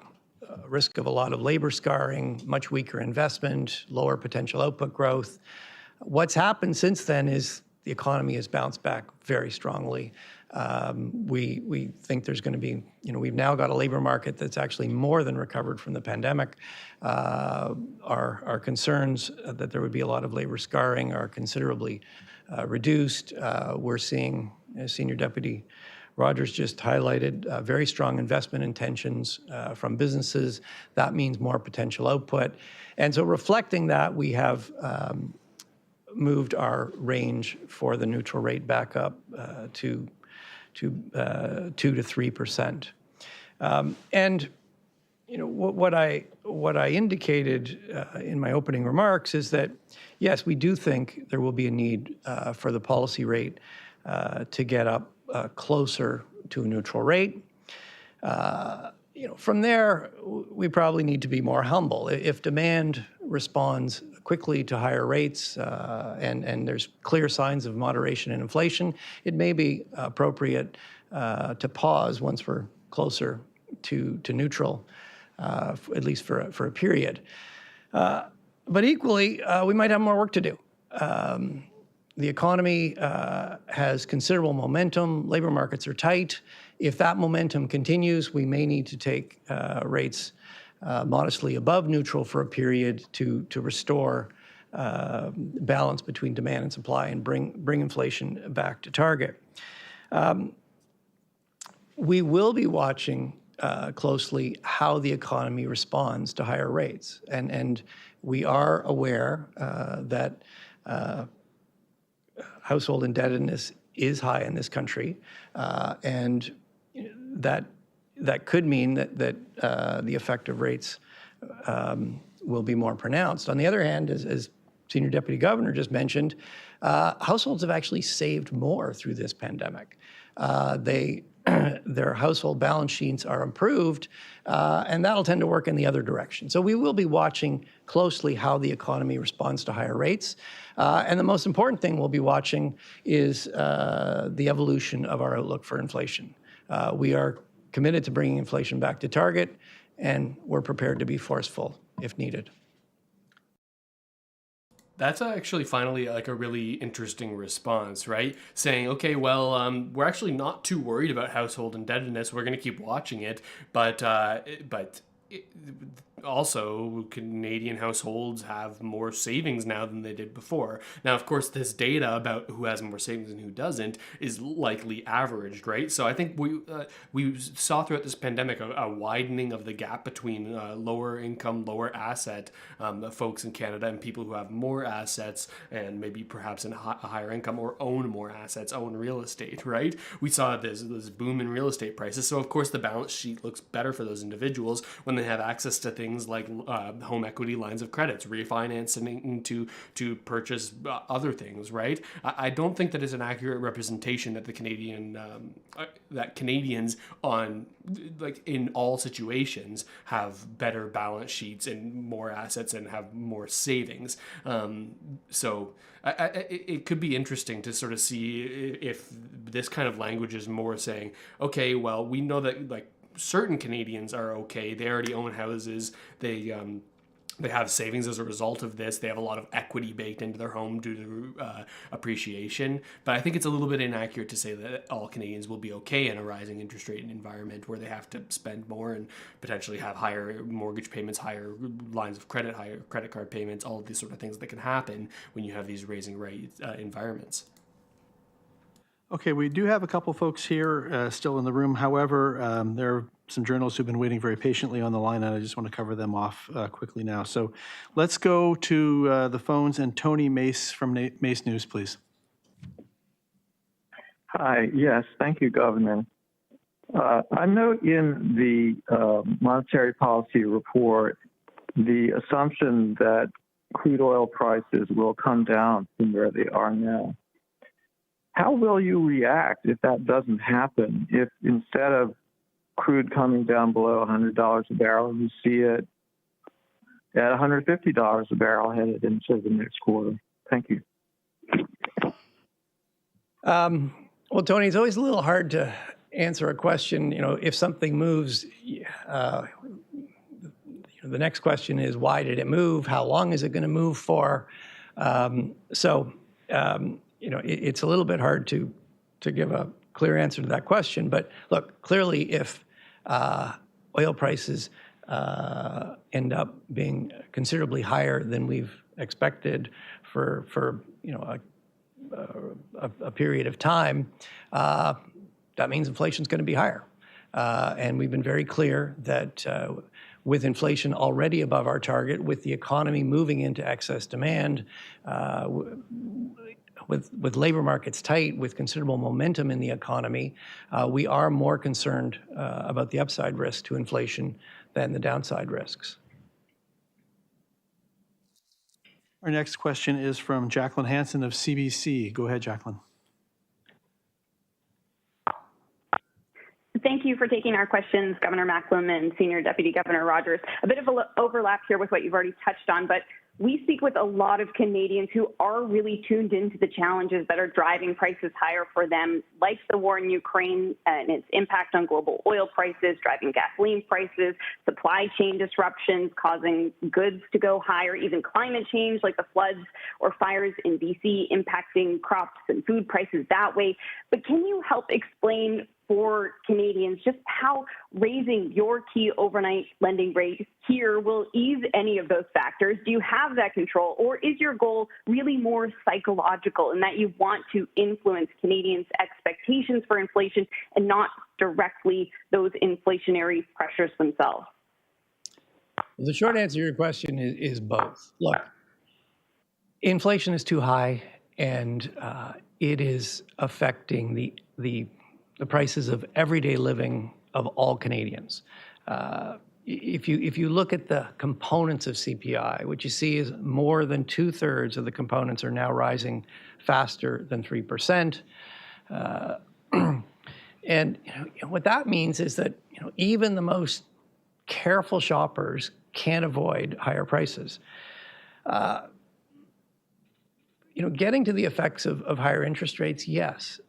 risk of a lot of labor scarring, much weaker investment, lower potential output growth. What's happened since then is the economy has bounced back very strongly. We think there's going to be, we've now got a labor market that's actually more than recovered from the pandemic. Our concerns that there would be a lot of labor scarring are considerably reduced. We're seeing, as Senior Deputy Rogers just highlighted, very strong investment intentions from businesses. That means more potential output. And so reflecting that, we have moved our range for the neutral rate back up to 2 to 3%. And what I indicated in my opening remarks is that yes, we do think there will be a need for the policy rate to get up closer to a neutral rate. From there, we probably need to be more humble. If demand responds quickly to higher rates and there's clear signs of moderation in inflation, it may be appropriate to pause once we're closer to neutral, at least for a period. But equally, we might have more work to do. The economy has considerable momentum. Labor markets are tight. If that momentum continues, we may need to take rates modestly above neutral for a period to restore balance between demand and supply and bring inflation back to target. We will be watching closely how the economy responds to higher rates. And we are aware that household indebtedness is high in this country, and that could mean that the effect of rates will be more pronounced. On the other hand, as Senior Deputy Governor just mentioned, households have actually saved more through this pandemic. Their household balance sheets are improved, and that'll tend to work in the other direction. So we will be watching closely how the economy responds to higher rates. And the most important thing we'll be watching is the evolution of our outlook for inflation. We are committed to bringing inflation back to target, and we're prepared to be forceful if needed. That's actually finally like a really interesting response, right? Saying, okay, well, we're actually not too worried about household indebtedness. We're going to keep watching it, but also Canadian households have more savings now than they did before. Now, of course, this data about who has more savings and who doesn't is likely averaged, right? So I think we saw throughout this pandemic a widening of the gap between lower income, lower asset folks in Canada and people who have more assets and maybe perhaps a higher income or own more assets, own real estate, right? We saw this boom in real estate prices. So of course the balance sheet looks better for those individuals when they have access to things like home equity lines of credits, refinancing to purchase other things, right? I don't think that is an accurate representation that that Canadians on like in all situations have better balance sheets and more assets and have more savings. So it could be interesting to sort of see if this kind of language is more saying, okay, well, we know that like certain Canadians are okay. They already own houses. They have savings as a result of this. They have a lot of equity baked into their home due to appreciation. But I think it's a little bit inaccurate to say that all Canadians will be okay in a rising interest rate environment where they have to spend more and potentially have higher mortgage payments, higher lines of credit, higher credit card payments, all of these sort of things that can happen when you have these raising rate environments. Okay, we do have a couple folks here still in the room. However, there are some journalists who've been waiting very patiently on the line, and I just want to cover them off quickly now. So let's go to the phones, and Tony Mace from Mace News, please. Hi, yes, thank you, Governor. I note in the monetary policy report the assumption that crude oil prices will come down from where they are now. How will you react if that doesn't happen? If instead of crude coming down below $100 a barrel, you see it at $150 a barrel headed into the next quarter? Thank you. Well, Tony, it's always a little hard to answer a question. If something moves, the next question is, why did it move? How long is it going to move for? It's a little bit hard to give a clear answer to that question. But look, clearly, if oil prices end up being considerably higher than we've expected for a period of time, that means inflation is going to be higher. And we've been very clear that with inflation already above our target, with the economy moving into excess demand, with labor markets tight, with considerable momentum in the economy, we are more concerned about the upside risk to inflation than the downside risks. Our next question is from Jacqueline Hansen of CBC. Go ahead, Jacqueline. Thank you for taking our questions, Governor Macklem and Senior Deputy Governor Rogers. A bit of an overlap here with what you've already touched on, but we speak with a lot of Canadians who are really tuned into the challenges that are driving prices higher for them, like the war in Ukraine and its impact on global oil prices, driving gasoline prices, supply chain disruptions causing goods to go higher, even climate change like the floods or fires in BC impacting crops and food prices that way. But can you help explain for Canadians just how raising your key overnight lending rate here will ease any of those factors? Do you have that control, or is your goal really more psychological in that you want to influence Canadians' expectations for inflation and not directly those inflationary pressures themselves? The short answer to your question is both. Look, inflation is too high, and it is affecting the prices of everyday living of all Canadians. If you look at the components of CPI, what you see is more than 2/3 of the components are now rising faster than 3%. And what that means is that even the most careful shoppers can't avoid higher prices. Getting to the effects of higher interest rates, yes.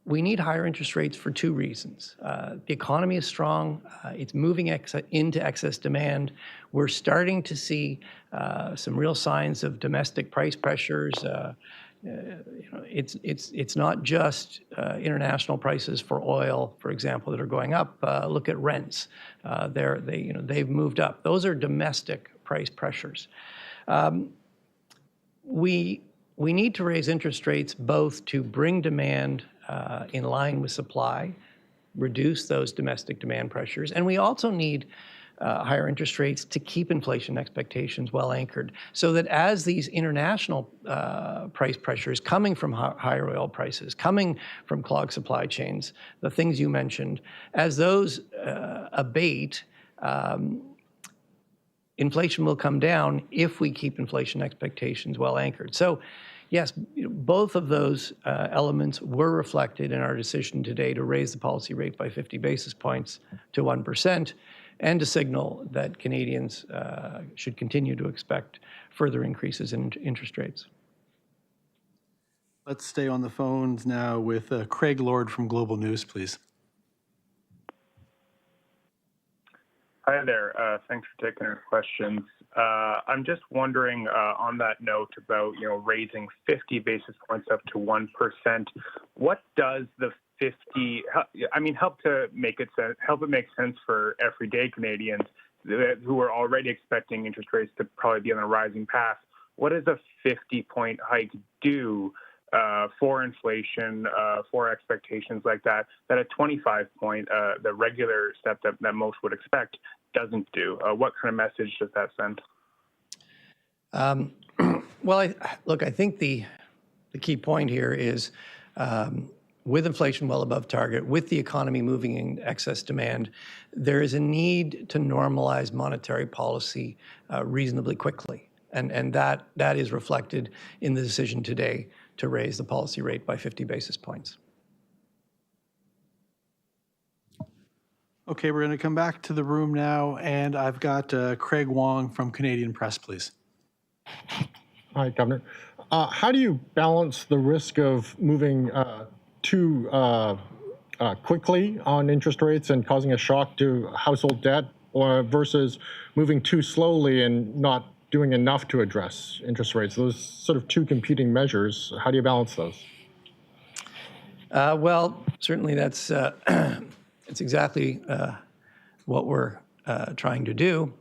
We need higher interest rates for two reasons. The economy is strong. It's moving into excess demand. We're starting to see some real signs of domestic price pressures. It's not just international prices for oil, for example, that are going up. Look at rents. They've moved up. Those are domestic price pressures. We need to raise interest rates both to bring demand in line with supply, reduce those domestic demand pressures, and we also need higher interest rates to keep inflation expectations well anchored, so that as these international price pressures coming from higher oil prices, coming from clogged supply chains, the things you mentioned, as those abate, inflation will come down if we keep inflation expectations well anchored. So yes, both of those elements were reflected in our decision today to raise the policy rate by 50 basis points to 1% and to signal that Canadians should continue to expect further increases in interest rates. Let's stay on the phones now with Craig Lord from Global News, please. Hi there. Thanks for taking our questions. I'm just wondering on that note about raising 50 basis points up to 1%. What does the 50? Help it make sense for everyday Canadians who are already expecting interest rates to probably be on a rising path. What does a 50-point hike do for inflation, for expectations like that a 25-point, the regular step that most would expect, doesn't do? What kind of message does that send? Well, I think the key point here is with inflation well above target, with the economy moving in excess demand, there is a need to normalize monetary policy reasonably quickly. And that is reflected in the decision today to raise the policy rate by 50 basis points. Okay, we're going to come back to the room now, and I've got Craig Wong from Canadian Press, please. Hi, Governor. How do you balance the risk of moving too quickly on interest rates and causing a shock to household debt or versus moving too slowly and not doing enough to address interest rates? Those sort of two competing measures. How do you balance those? Well, certainly that's it's exactly what we're trying to do.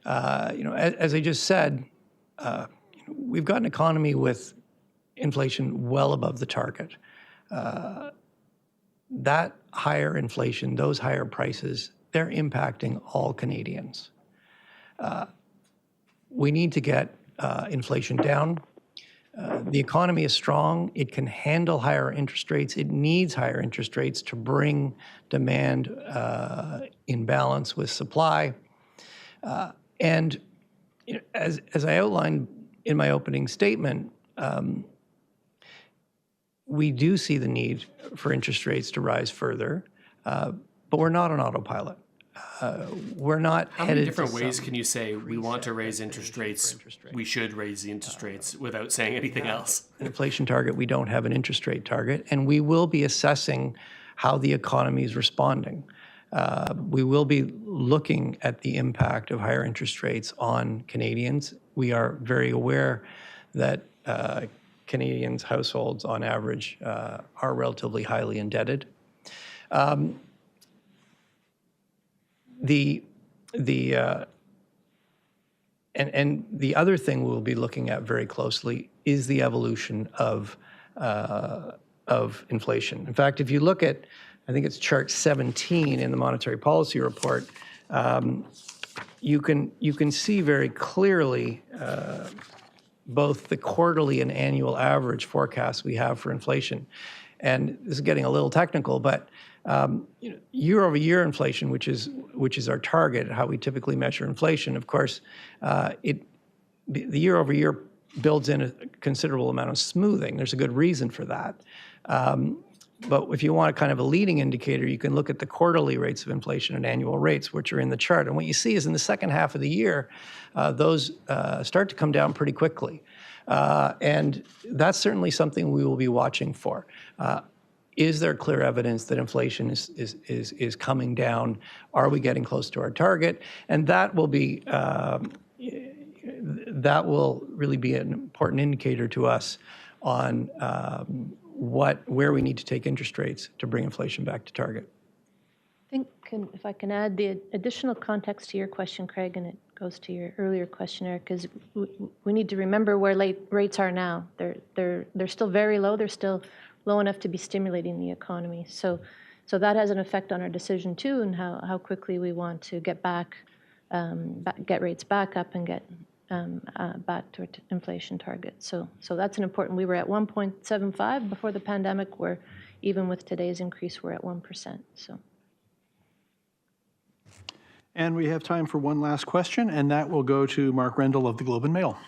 As I just said, we've got an economy with inflation well above the target. That higher inflation, those higher prices, they're impacting all Canadians. We need to get inflation down. The economy is strong. It can handle higher interest rates. It needs higher interest rates to bring demand in balance with supply. And as I outlined in my opening statement, we do see the need for interest rates to rise further, but we're not on autopilot. We're not How headed many different to ways some can you say we want to raise interest rates, we should raise the interest rates without saying anything else? an inflation target, we don't have an interest rate target, and we will be assessing how the economy is responding. We will be looking at the impact of higher interest rates on Canadians. We are very aware that Canadians' households, on average, are relatively highly indebted. The other thing we'll be looking at very closely is the evolution of inflation. In fact, if you look at, I think it's chart 17 in the monetary policy report, you can see very clearly both the quarterly and annual average forecasts we have for inflation. And this is getting a little technical, but year-over-year inflation, which is our target, how we typically measure inflation, of course, the year-over-year builds in a considerable amount of smoothing. There's a good reason for that. But if you want a kind of a leading indicator, you can look at the quarterly rates of inflation and annual rates, which are in the chart. And what you see is in the second half of the year, those start to come down pretty quickly. And that's certainly something we will be watching for. Is there clear evidence that inflation is coming down? Are we getting close to our target? And that will be that will really be an important indicator to us on where we need to take interest rates to bring inflation back to target. I think if I can add the additional context to your question, Craig, and it goes to your earlier question, Eric, because we need to remember where rates are now. They're still very low. They're still low enough to be stimulating the economy. So that has an effect on our decision too, and how quickly we want to get get rates back up and get back to our inflation target. So that's an important. We were at 1.75 before the pandemic, where even with today's increase, we're at 1%. So. And we have time for one last question, and that will go to Mark Rendell of the Globe and Mail.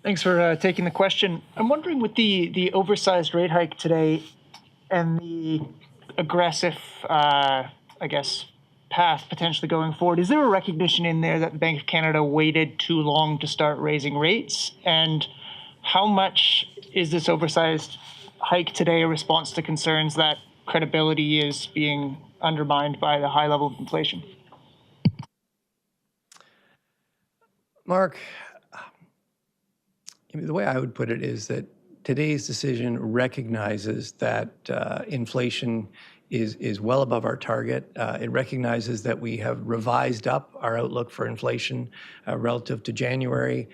Thanks for taking the question. I'm wondering, with the oversized rate hike today and the aggressive, path potentially going forward, is there a recognition in there that the Bank of Canada waited too long to start raising rates? And how much is this oversized hike today a response to concerns that credibility is being undermined by the high level of inflation? Mark, the way I would put it is that today's decision recognizes that inflation is well above our target. It recognizes that we have revised up our outlook for inflation relative to January.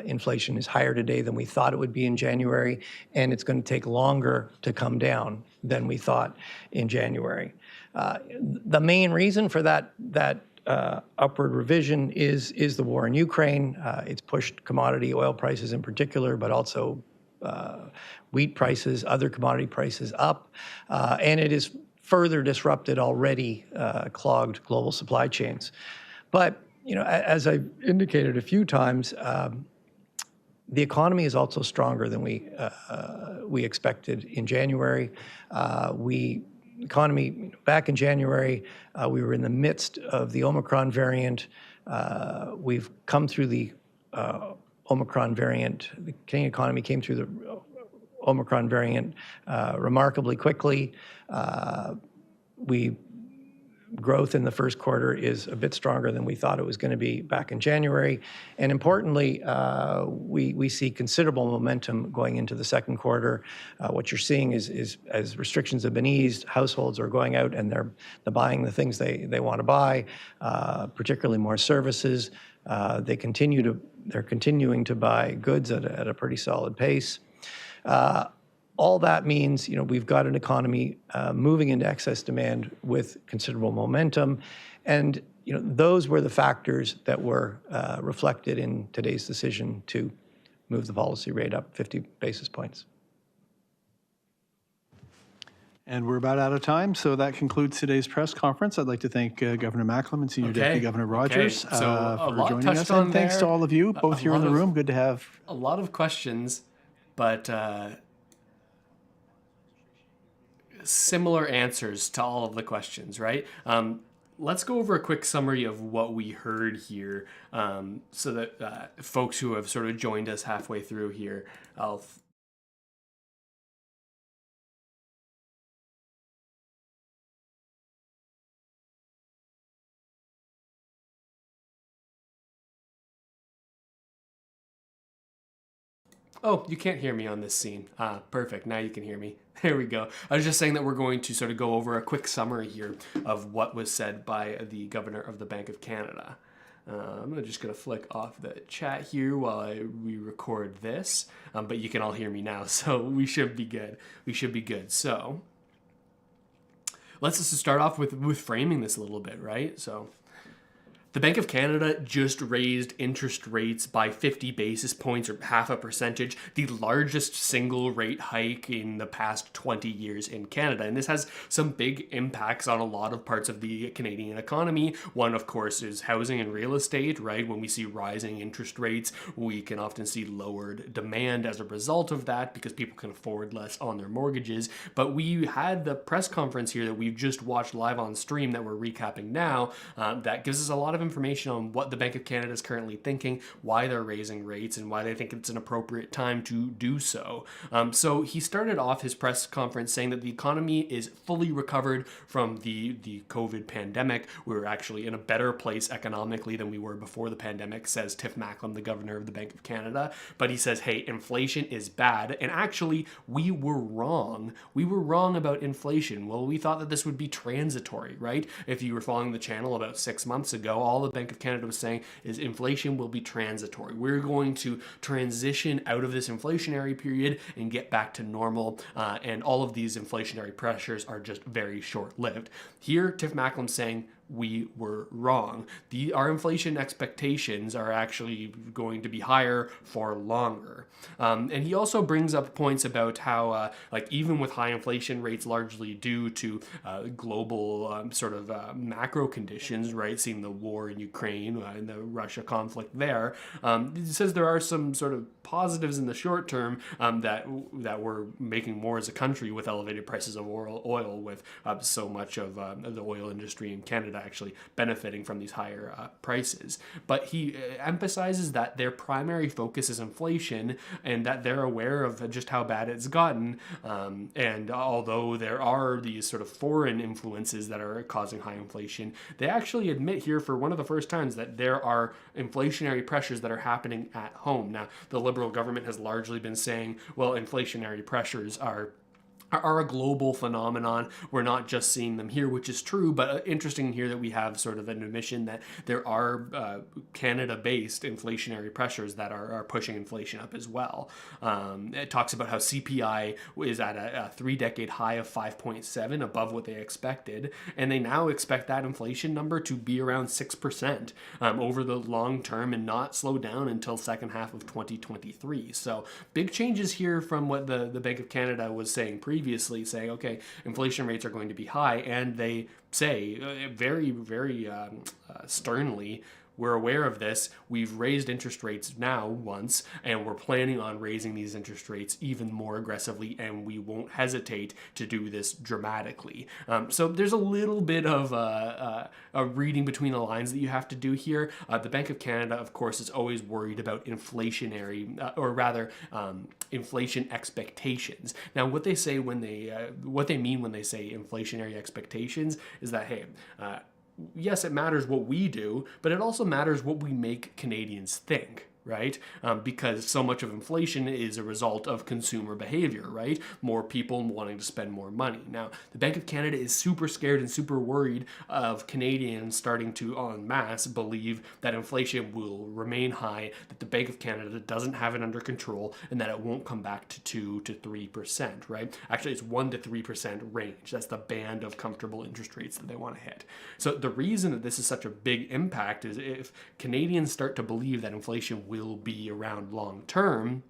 Inflation is higher today than we thought it would be in January, and it's going to take longer to come down than we thought in January. The main reason for that upward revision is the war in Ukraine. It's pushed commodity oil prices in particular, but also wheat prices, other commodity prices up, and it has further disrupted already clogged global supply chains. But as I've indicated a few times, the economy is also stronger than we expected in January. Economy back in January, we were in the midst of the Omicron variant. We've come through the Omicron variant. The Canadian economy came through the Omicron variant remarkably quickly. We growth in the first quarter is a bit stronger than we thought it was going to be back in January. And importantly, we see considerable momentum going into the second quarter. What you're seeing is as restrictions have been eased, households are going out and they're buying the things they want to buy, particularly more services. They're continuing to buy goods at a pretty solid pace. All that means, we've got an economy moving into excess demand with considerable momentum. And, those were the factors that were reflected in today's decision to move the policy rate up 50 basis points. And we're about out of time, so that concludes today's press conference. I'd like to thank Governor Macklem and Senior Deputy Governor Rogers So for joining us. And thanks to all of you, both here in the room. Good to have a lot of questions, but similar answers to all of the questions, right? Let's go over a quick summary of what we heard here, so that folks who have sort of joined us halfway through here, Oh, you can't hear me on this scene. Perfect. Now you can hear me. There we go. I was just saying that we're going to sort of go over a quick summary here of what was said by the Governor of the Bank of Canada. I'm just going to flick off the chat here while we record this, but you can all hear me now, so we should be good. We should be good. So let's just start off with framing this a little bit, right? So the Bank of Canada just raised interest rates by 50 basis points, or half a percentage, the largest single rate hike in the past 20 years in Canada. And this has some big impacts on a lot of parts of the Canadian economy. One, of course, is housing and real estate, right? When we see rising interest rates, we can often see lowered demand as a result of that because people can afford less on their mortgages. But we had the press conference here that we've just watched live on stream that we're recapping now, that gives us a lot of information on what the Bank of Canada is currently thinking, why they're raising rates, and why they think it's an appropriate time to do so. So he started off his press conference saying that the economy is fully recovered from the COVID pandemic. We're actually in a better place economically than we were before the pandemic, says Tiff Macklem, the Governor of the Bank of Canada. But he says, hey, inflation is bad. And actually, we were wrong. We were wrong about inflation. Well, we thought that this would be transitory, right? If you were following the channel about 6 months ago, all the Bank of Canada was saying is inflation will be transitory. We're going to transition out of this inflationary period and get back to normal, and all of these inflationary pressures are just very short-lived. Here, Tiff Macklem saying we were wrong. Our inflation expectations are actually going to be higher for longer. And he also brings up points about how, even with high inflation rates largely due to global macro conditions, right, seeing the war in Ukraine and the Russia conflict there, he says there are some sort of positives in the short term, that we're making more as a country with elevated prices of oil with so much of the oil industry in Canada actually benefiting from these higher prices. But he emphasizes that their primary focus is inflation and that they're aware of just how bad it's gotten. And although there are these sort of foreign influences that are causing high inflation, they actually admit here for one of the first times that there are inflationary pressures that are happening at home. Now, the Liberal government has largely been saying, well, inflationary pressures are a global phenomenon. We're not just seeing them here, which is true, but interesting here that we have sort of an admission that there are Canada-based inflationary pressures that are pushing inflation up as well. It talks about how CPI is at a 3-decade high of 5.7, above what they expected, and they now expect that inflation number to be around 6% over the long term and not slow down until second half of 2023. So big changes here from what the Bank of Canada was saying previously, saying, okay, inflation rates are going to be high, and they say very, very sternly, we're aware of this. We've raised interest rates now once, and we're planning on raising these interest rates even more aggressively, and we won't hesitate to do this dramatically. So there's a little bit of a reading between the lines that you have to do here. The Bank of Canada, of course, is always worried about inflationary, inflation expectations. Now, what they say when what they mean when they say inflationary expectations is that, hey, yes, it matters what we do, but it also matters what we make Canadians think, right? Because so much of inflation is a result of consumer behavior, right? More people wanting to spend more money. Now, the Bank of Canada is super scared and super worried of Canadians starting to, en masse, believe that inflation will remain high, that the Bank of Canada doesn't have it under control, and that it won't come back to 2 to 3%, right? Actually, it's 1 to 3% range. That's the band of comfortable interest rates that they want to hit. So the reason that this is such a big impact is if Canadians start to believe that inflation will be around long term,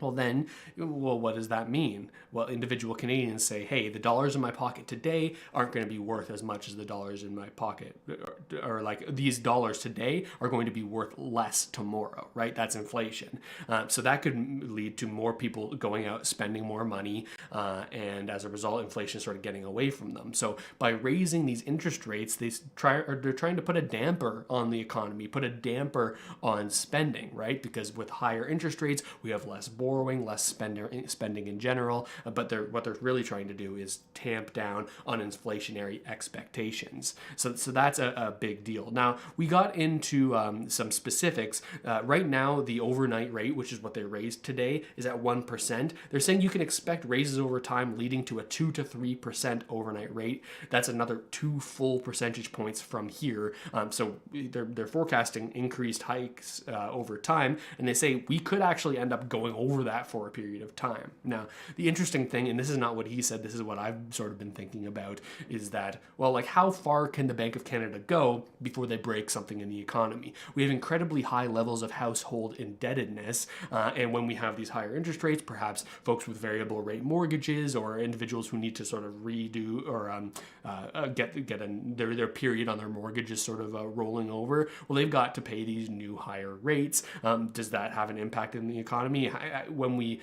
well, what does that mean? Well, individual Canadians say, hey, the dollars in my pocket today aren't going to be worth as much as the dollars in my pocket, or like these dollars today are going to be worth less tomorrow, right? That's inflation. So that could lead to more people going out, spending more money, and as a result, inflation sort of getting away from them. So by raising these interest rates, they're trying to put a damper on the economy, put a damper on spending, right? Because with higher interest rates, we have less borrowing, less spending in general, but what they're really trying to do is tamp down on inflationary expectations. So that's a big deal. Now, we got into some specifics. Right now, the overnight rate, which is what they raised today, is at 1%. They're saying you can expect raises over time leading to a 2 to 3% overnight rate. That's another 2 full percentage points from here. So they're forecasting increased hikes over time, and they say we could actually end up going over that for a period of time. Now, the interesting thing, and this is not what he said, this is what I've sort of been thinking about, is that, well, like how far can the Bank of Canada go before they break something in the economy? We have incredibly high levels of household indebtedness, and when we have these higher interest rates, perhaps folks with variable rate mortgages or individuals who need to sort of redo or get their period on their mortgages sort of rolling over, well, they've got to pay these new higher rates. Does that have an impact in the economy? When we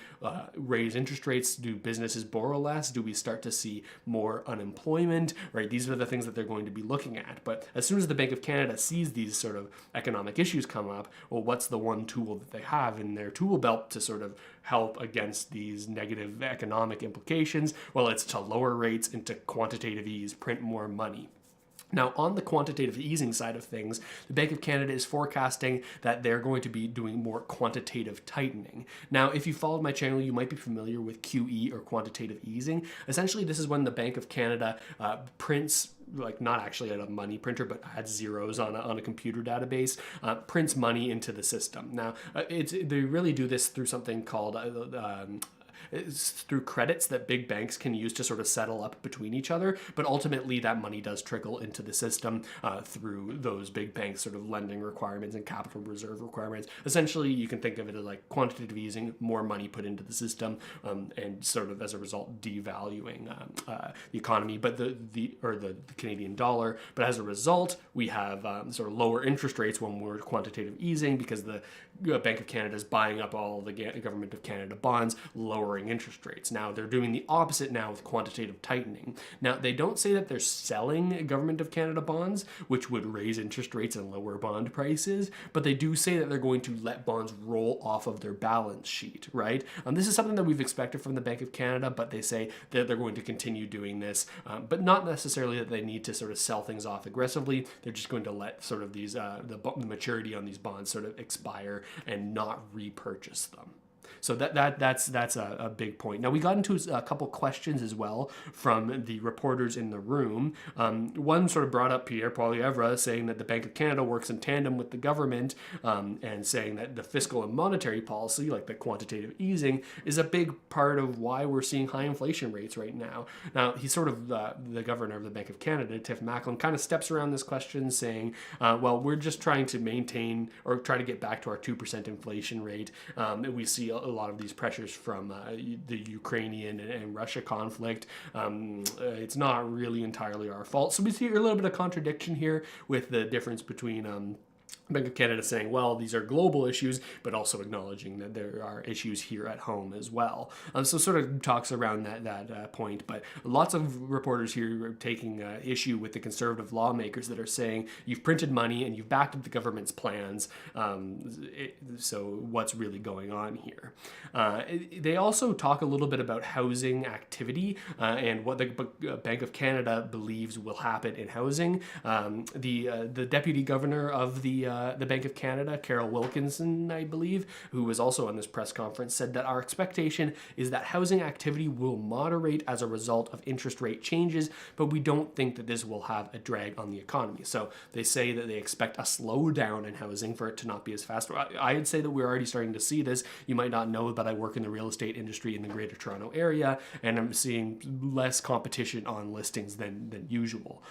raise interest rates, do businesses borrow less? Do we start to see more unemployment? Right? These are the things that they're going to be looking at. But as soon as the Bank of Canada sees these sort of economic issues come up, well, what's the one tool that they have in their tool belt to sort of help against these negative economic implications? Well, it's to lower rates and to quantitative ease, print more money. Now, on the quantitative easing side of things, the Bank of Canada is forecasting that they're going to be doing more quantitative tightening. Now, if you followed my channel, you might be familiar with QE or quantitative easing. Essentially, this is when the Bank of Canada prints, like not actually at a money printer, but adds zeros on a computer database, prints money into the system. Now, they really do this through something called it's through credits that big banks can use to sort of settle up between each other, but ultimately that money does trickle into the system through those big banks' sort of lending requirements and capital reserve requirements. Essentially, you can think of it as like quantitative easing, more money put into the system, and sort of as a result devaluing the economy, but the Canadian dollar. But as a result, we have sort of lower interest rates when we're quantitative easing because the Bank of Canada is buying up all the Government of Canada bonds, lowering interest rates. Now, they're doing the opposite now with quantitative tightening. Now, they don't say that they're selling Government of Canada bonds, which would raise interest rates and lower bond prices, but they do say that they're going to let bonds roll off of their balance sheet, right? This is something that we've expected from the Bank of Canada, but they say that they're going to continue doing this, but not necessarily that they need to sort of sell things off aggressively. They're just going to let sort of these the maturity on these bonds sort of expire and not repurchase them. So that's a big point. Now, we got into a couple questions as well from the reporters in the room. One sort of brought up Pierre Poilievre saying that the Bank of Canada works in tandem with the government, and saying that the fiscal and monetary policy, like the quantitative easing, is a big part of why we're seeing high inflation rates right now. Now, he's sort of the governor of the Bank of Canada, Tiff Macklem, kind of steps around this question saying, well, we're just trying to maintain or try to get back to our 2% inflation rate. We see a lot of these pressures from the Ukrainian and Russia conflict. It's not really entirely our fault. So we see a little bit of contradiction here with the difference between Bank of Canada saying, well, these are global issues, but also acknowledging that there are issues here at home as well. So sort of talks around that point, but lots of reporters here are taking issue with the Conservative lawmakers that are saying you've printed money and you've backed up the government's plans. So what's really going on here? They also talk a little bit about housing activity and what the Bank of Canada believes will happen in housing. The deputy governor of the Bank of Canada, Carol Wilkinson, I believe, who was also on this press conference, said that our expectation is that housing activity will moderate as a result of interest rate changes, but we don't think that this will have a drag on the economy. So they say that they expect a slowdown in housing for it to not be as fast. I'd say that we're already starting to see this. You might not know, but I work in the real estate industry in the Greater Toronto area, and I'm seeing less competition on listings than usual.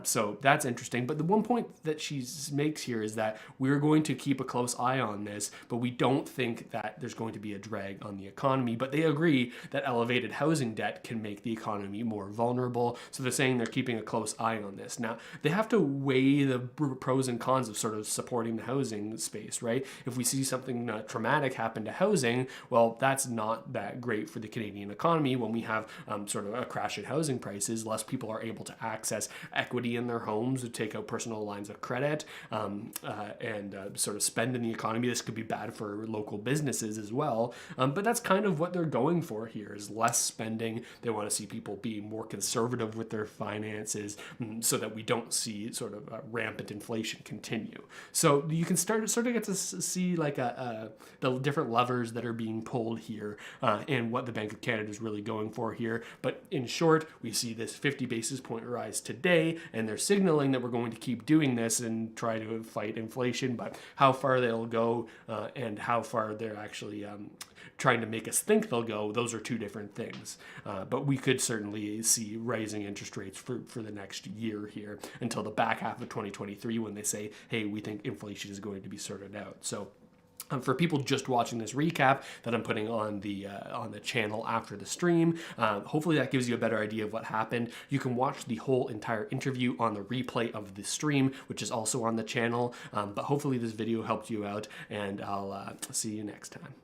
So that's interesting. But the one point that she makes here is that we're going to keep a close eye on this, but we don't think that there's going to be a drag on the economy. But they agree that elevated housing debt can make the economy more vulnerable. So they're saying they're keeping a close eye on this. Now, they have to weigh the pros and cons of sort of supporting the housing space, right? If we see something traumatic happen to housing, well, that's not that great for the Canadian economy. When we have sort of a crash in housing prices, less people are able to access equity in their homes to take out personal lines of credit, and sort of spend in the economy. This could be bad for local businesses as well. But that's kind of what they're going for here, is less spending. They want to see people be more conservative with their finances so that we don't see sort of rampant inflation continue. So you can sort of get to see like the different levers that are being pulled here and what the Bank of Canada is really going for here. But in short, we see this 50 basis point rise today, and they're signaling that we're going to keep doing this and try to fight inflation, but how far they'll go and how far they're actually trying to make us think they'll go, those are two different things. But we could certainly see rising interest rates for the next year here until the back half of 2023 when they say, hey, we think inflation is going to be sorted out. So for people just watching this recap that I'm putting on the channel after the stream, hopefully that gives you a better idea of what happened. You can watch the whole entire interview on the replay of the stream, which is also on the channel. But hopefully this video helped you out, and I'll see you next time.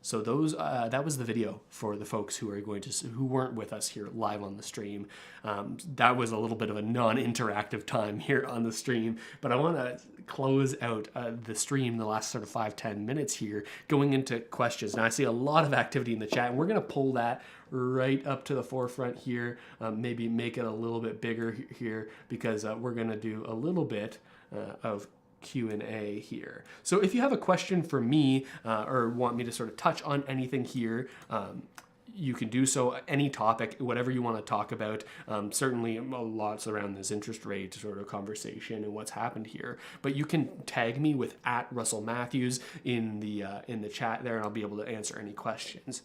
So that was the video for the folks who weren't with us here live on the stream. That was a little bit of a non-interactive time here on the stream, but I want to close out the stream, the last sort of 5-10 minutes here, going into questions. Now I see a lot of activity in the chat, and we're going to pull that right up to the forefront here, maybe make it a little bit bigger here, because we're going to do a little bit of Q&A here. So if you have a question for me or want me to sort of touch on anything here, you can do so. Any topic, whatever you want to talk about. Certainly lots around this interest rate sort of conversation and what's happened here. But you can tag me with @RussellMatthews in the chat there, and I'll be able to answer any questions.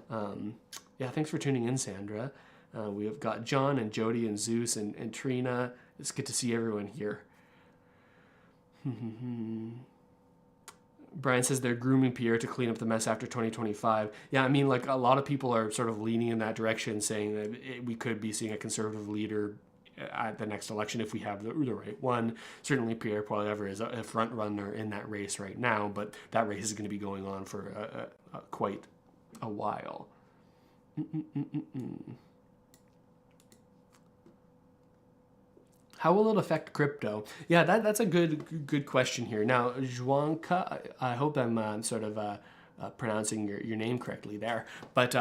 Yeah, thanks for tuning in, Sandra. We have got John and Jody and Zeus and Trina. It's good to see everyone here. Brian says they're grooming Pierre to clean up the mess after 2025. Yeah, I mean, like a lot of people are sort of leaning in that direction, saying that we could be seeing a conservative leader at the next election if we have the right one. Certainly Pierre Poilievre is a front runner in that race right now, but that race is going to be going on for quite a while. How will it affect crypto? Yeah, that's a good question here. Now, Zhuangka, I hope I'm sort of pronouncing your name correctly there. But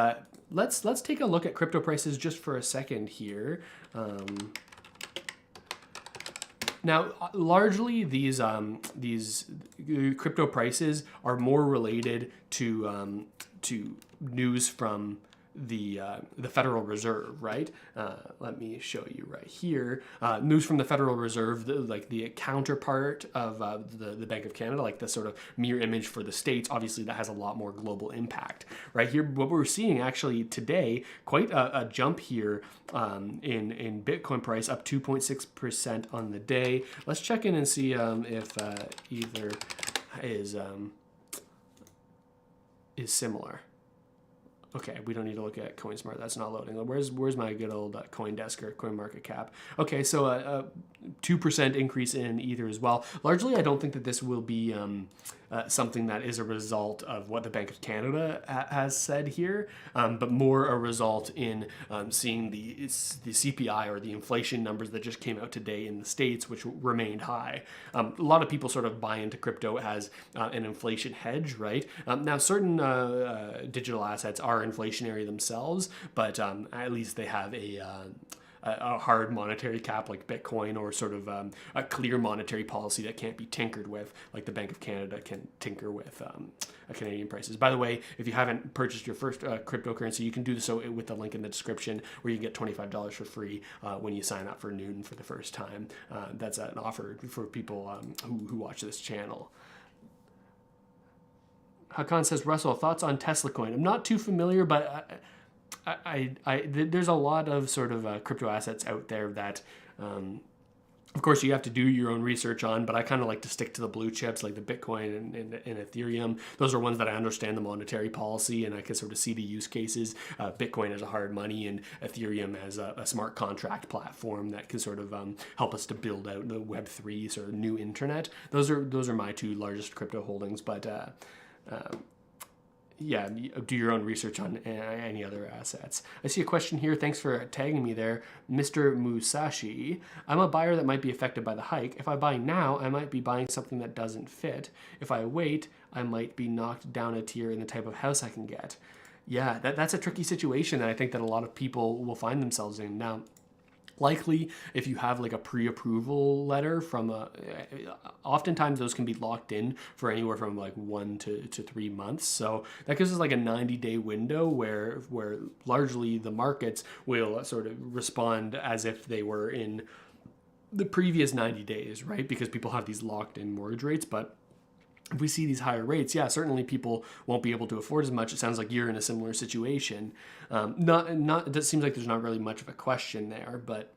let's take a look at crypto prices just for a second here. Now, largely these crypto prices are more related to news from the Federal Reserve, right? Let me show you right here. News from the Federal Reserve, the counterpart of the Bank of Canada, like the sort of mirror image for the States. Obviously, that has a lot more global impact. Right here, what we're seeing actually today, quite a jump here in Bitcoin price, up 2.6% on the day. Let's check in and see if either is similar. Okay, we don't need to look at CoinSmart. That's not loading. Where's my good old CoinDesk or CoinMarketCap? Okay, so a 2% increase in Ether as well. Largely, I don't think that this will be something that is a result of what the Bank of Canada has said here, but more a result in seeing the CPI or the inflation numbers that just came out today in the States, which remained high. A lot of people sort of buy into crypto as an inflation hedge, right? Now, certain digital assets are inflationary themselves, but at least they have a hard monetary cap like Bitcoin, or sort of a clear monetary policy that can't be tinkered with, like the Bank of Canada can tinker with Canadian prices. By the way, if you haven't purchased your first cryptocurrency, you can do so with the link in the description, where you can get $25 for free when you sign up for Noon for the first time. That's an offer for people who watch this channel. Hakan says, Russell, thoughts on Tesla coin? I'm not too familiar, but there's a lot of sort of crypto assets out there that, of course, you have to do your own research on, but I kind of like to stick to the blue chips like the Bitcoin and Ethereum. Those are ones that I understand the monetary policy and I can sort of see the use cases. Bitcoin as a hard money, and Ethereum as a smart contract platform that can sort of help us to build out the Web3 sort of new internet. Those are my two largest crypto holdings, but yeah, do your own research on any other assets. I see a question here. Thanks for tagging me there, Mr. Musashi. I'm a buyer that might be affected by the hike. If I buy now, I might be buying something that doesn't fit. If I wait, I might be knocked down a tier in the type of house I can get. Yeah, that's a tricky situation that I think that a lot of people will find themselves in. Now, likely, if you have like a pre-approval letter from oftentimes those can be locked in for anywhere from like 1 to 3 months. So that gives us like a 90-day window where largely the markets will sort of respond as if they were in the previous 90 days, right? Because people have these locked in mortgage rates, but if we see these higher rates, yeah, certainly people won't be able to afford as much. It sounds like you're in a similar situation. It seems like there's not really much of a question there, but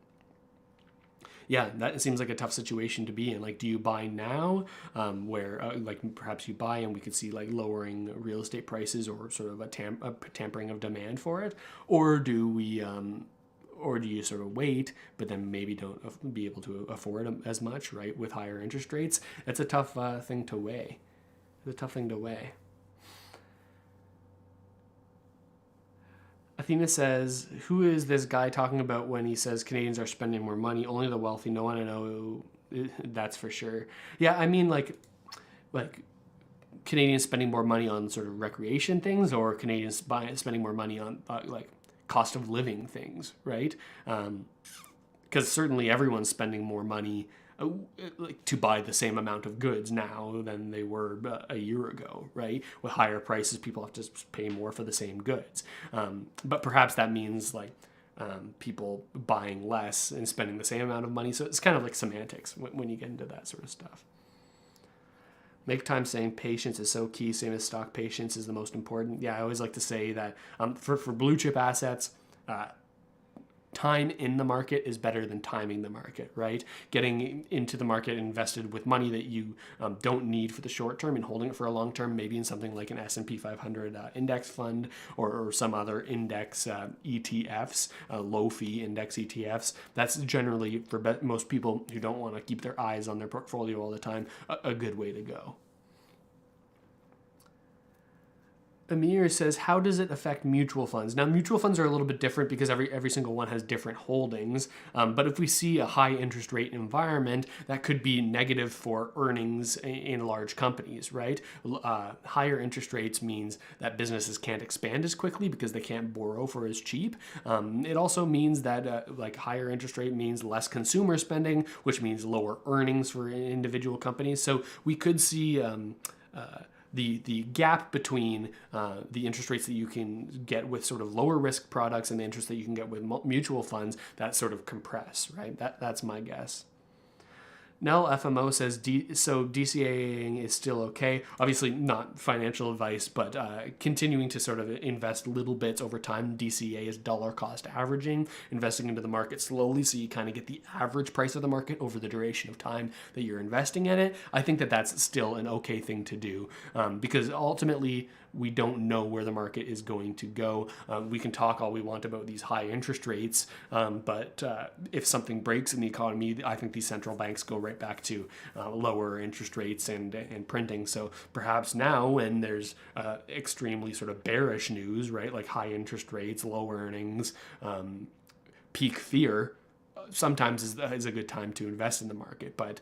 yeah, that seems like a tough situation to be in. Like, do you buy now, where like perhaps you buy and we could see like lowering real estate prices or sort of a tampering of demand for it, or do we? Or do you sort of wait, but then maybe don't be able to afford as much, right, with higher interest rates? It's a tough thing to weigh. It's a tough thing to weigh. Athena says, who is this guy talking about when he says Canadians are spending more money? Only the wealthy. No one I know. That's for sure. Yeah, I mean, like Canadians spending more money on sort of recreation things, or Canadians spending more money on like cost of living things, right? Because certainly everyone's spending more money to buy the same amount of goods now than they were a year ago, right? With higher prices, people have to pay more for the same goods. But perhaps that means like people buying less and spending the same amount of money. So it's kind of like semantics when you get into that sort of stuff. Make time saying patience is so key, same as stock patience is the most important. Yeah, I always like to say that for blue chip assets, time in the market is better than timing the market, right? Getting into the market invested with money that you don't need for the short term and holding it for a long term, maybe in something like an S&P 500 index fund or some other index ETFs, low fee index ETFs. That's generally, for most people who don't want to keep their eyes on their portfolio all the time, a good way to go. Amir says, how does it affect mutual funds? Now, mutual funds are a little bit different because every single one has different holdings. But if we see a high interest rate environment, that could be negative for earnings in large companies, right? Higher interest rates means that businesses can't expand as quickly because they can't borrow for as cheap. It also means that like higher interest rate means less consumer spending, which means lower earnings for individual companies. So we could see the gap between the interest rates that you can get with sort of lower risk products and the interest that you can get with mutual funds, that sort of compress, right? That's my guess. Nell FMO says, so DCAing is still okay. Obviously not financial advice, but continuing to sort of invest little bits over time. DCA is dollar cost averaging, investing into the market slowly so you kind of get the average price of the market over the duration of time that you're investing in it. I think that that's still an okay thing to do because ultimately we don't know where the market is going to go. We can talk all we want about these high interest rates, but if something breaks in the economy, I think these central banks go right back to lower interest rates and printing. So perhaps now, when there's extremely sort of bearish news, right, like high interest rates, low earnings, peak fear, sometimes is a good time to invest in the market. But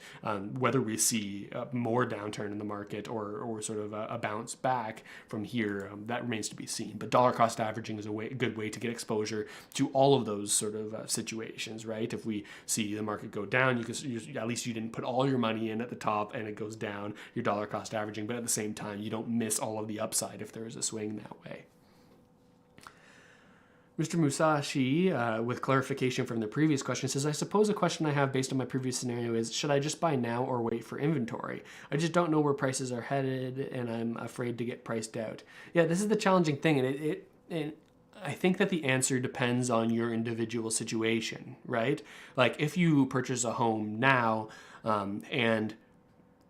whether we see more downturn in the market or sort of a bounce back from here, that remains to be seen. But dollar cost averaging is a good way to get exposure to all of those sort of situations, right? If we see the market go down, at least you didn't put all your money in at the top and it goes down, you're dollar cost averaging, but at the same time, you don't miss all of the upside if there is a swing that way. Mr. Musashi, with clarification from the previous question, says, I suppose a question I have based on my previous scenario is, should I just buy now or wait for inventory? I just don't know where prices are headed, and I'm afraid to get priced out. Yeah, this is the challenging thing, and I think that the answer depends on your individual situation, right? Like, if you purchase a home now and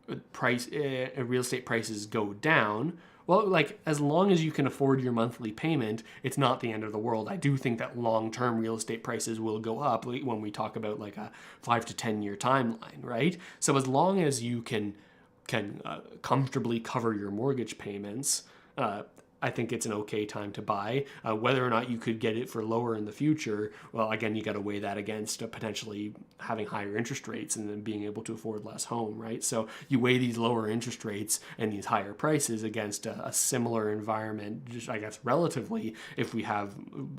real estate prices go down, well, like, as long as you can afford your monthly payment, it's not the end of the world. I do think that long-term real estate prices will go up when we talk about like a 5 to 10 year timeline, right? So as long as you can comfortably cover your mortgage payments, I think it's an okay time to buy. Whether or not you could get it for lower in the future, well, again, you got to weigh that against potentially having higher interest rates and then being able to afford less home, right? So you weigh these lower interest rates and these higher prices against a similar environment, just I guess relatively, if we have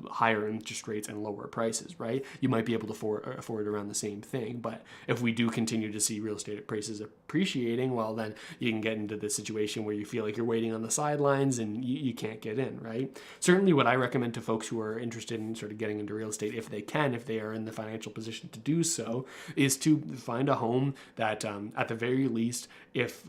higher interest rates and lower prices, right? You might be able to afford around the same thing. But if we do continue to see real estate prices appreciating, well, then you can get into the situation where you feel like you're waiting on the sidelines and you can't get in, right? Certainly what I recommend to folks who are interested in sort of getting into real estate, if they are in the financial position to do so, is to find a home that at the very least, if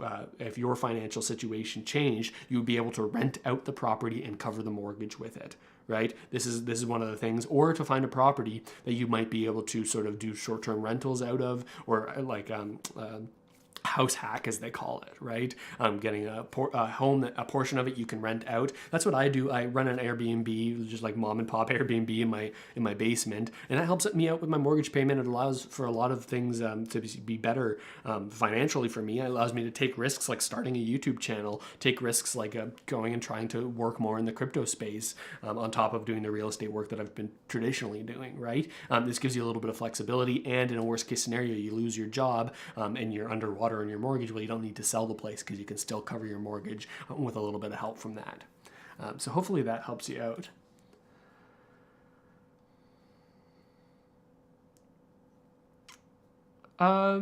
your financial situation changed, you would be able to rent out the property and cover the mortgage with it, right? This is one of the things. Or to find a property that you might be able to sort of do short-term rentals out of, or like house hack, as they call it, right? Getting a home that a portion of it you can rent out. That's what I do. I run an Airbnb, just like mom and pop Airbnb in my basement, and that helps me out with my mortgage payment. It allows for a lot of things to be better financially for me. It allows me to take risks like starting a YouTube channel, take risks like going and trying to work more in the crypto space on top of doing the real estate work that I've been traditionally doing, right? This gives you a little bit of flexibility, and in a worst case scenario, you lose your job and you're underwater on your mortgage, well, you don't need to sell the place because you can still cover your mortgage with a little bit of help from that. So hopefully that helps you out.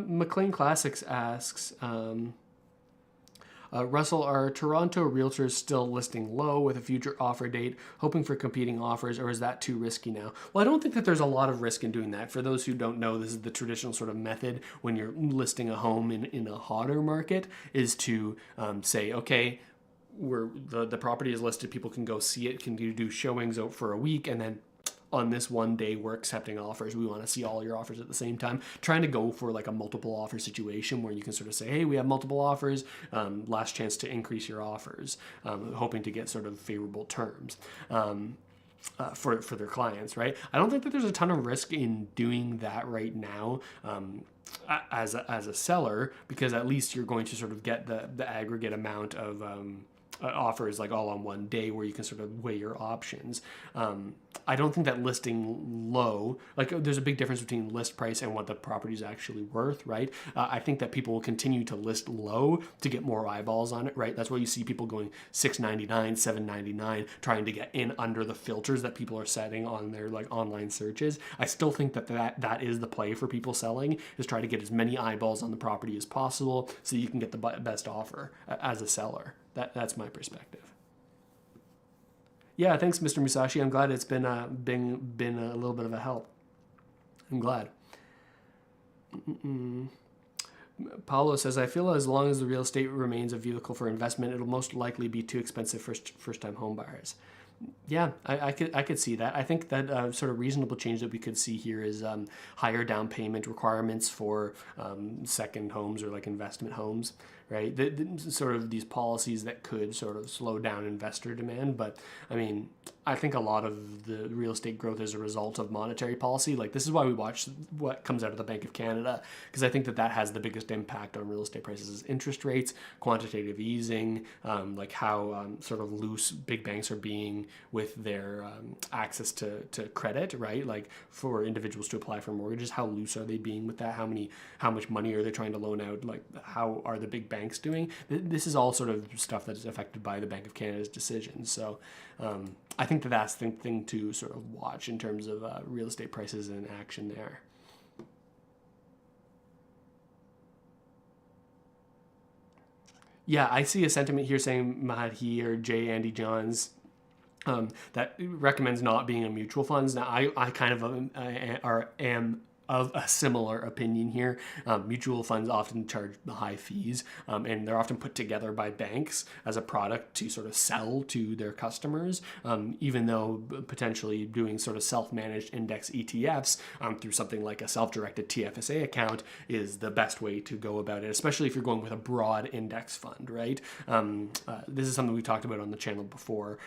McLean Classics asks, Russell, are Toronto realtors still listing low with a future offer date, hoping for competing offers, or is that too risky now? Well, I don't think that there's a lot of risk in doing that. For those who don't know, this is the traditional sort of method when you're listing a home in a hotter market, is to say, okay, the property is listed, people can go see it, can do showings out for a week, and then on this one day we're accepting offers. We want to see all your offers at the same time, trying to go for like a multiple offer situation where you can sort of say, hey, we have multiple offers, last chance to increase your offers, hoping to get sort of favorable terms for their clients, right? I don't think that there's a ton of risk in doing that right now as a seller, because at least you're going to sort of get the aggregate amount of offers like all on one day where you can sort of weigh your options. I don't think that listing low, like there's a big difference between list price and what the property is actually worth, right? I think that people will continue to list low to get more eyeballs on it, right? That's why you see people going $6.99, $7.99, trying to get in under the filters that people are setting on their like online searches. I still think that is the play for people selling, is try to get as many eyeballs on the property as possible so you can get the best offer as a seller. That's my perspective. Yeah, thanks, Mr. Musashi. I'm glad it's been a little bit of a help. I'm glad. Paulo says, I feel as long as the real estate remains a vehicle for investment, it'll most likely be too expensive for first-time home buyers. Yeah, I could see that. I think that sort of reasonable change that we could see here is higher down payment requirements for second homes or like investment homes, right? Sort of these policies that could sort of slow down investor demand. But I mean, I think a lot of the real estate growth is a result of monetary policy. Like this is why we watch what comes out of the Bank of Canada, because I think that has the biggest impact on real estate prices is interest rates, quantitative easing, like how sort of loose big banks are being with their access to credit, right? Like for individuals to apply for mortgages, how loose are they being with that? How much money are they trying to loan out? Like how are the big banks doing? This is all sort of stuff that is affected by the Bank of Canada's decisions. So I think that's the thing to sort of watch in terms of real estate prices in action there. Yeah, I see a sentiment here saying Mahadhi or J. Andy Johns that recommends not being in mutual funds. Now, I kind of am of a similar opinion here. Mutual funds often charge the high fees, and they're often put together by banks as a product to sort of sell to their customers, even though potentially doing sort of self-managed index ETFs through something like a self-directed TFSA account is the best way to go about it, especially if you're going with a broad index fund, right? This is something we talked about on the channel before.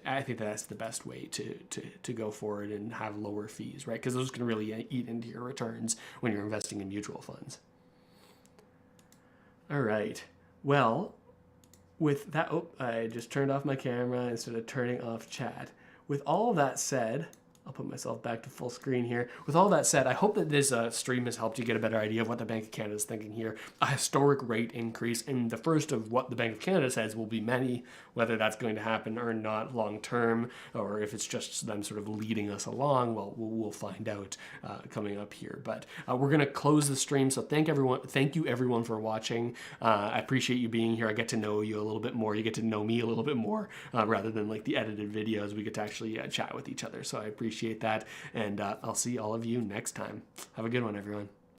I think that's the best way to go forward and have lower fees, right? Because those can really eat into your returns when you're investing in mutual funds. All right. Well, with that, I just turned off my camera instead of turning off chat. With all that said, I'll put myself back to full screen here. With all that said, I hope that this stream has helped you get a better idea of what the Bank of Canada is thinking here. A historic rate increase, and the first of what the Bank of Canada says will be many, whether that's going to happen or not long term, or if it's just them sort of leading us along, well, we'll find out coming up here. But we're going to close the stream, so thank you everyone for watching. I appreciate you being here. I get to know you a little bit more. You get to know me a little bit more, rather than like the edited videos. We get to actually chat with each other, so I appreciate that, and I'll see all of you next time. Have a good one, everyone.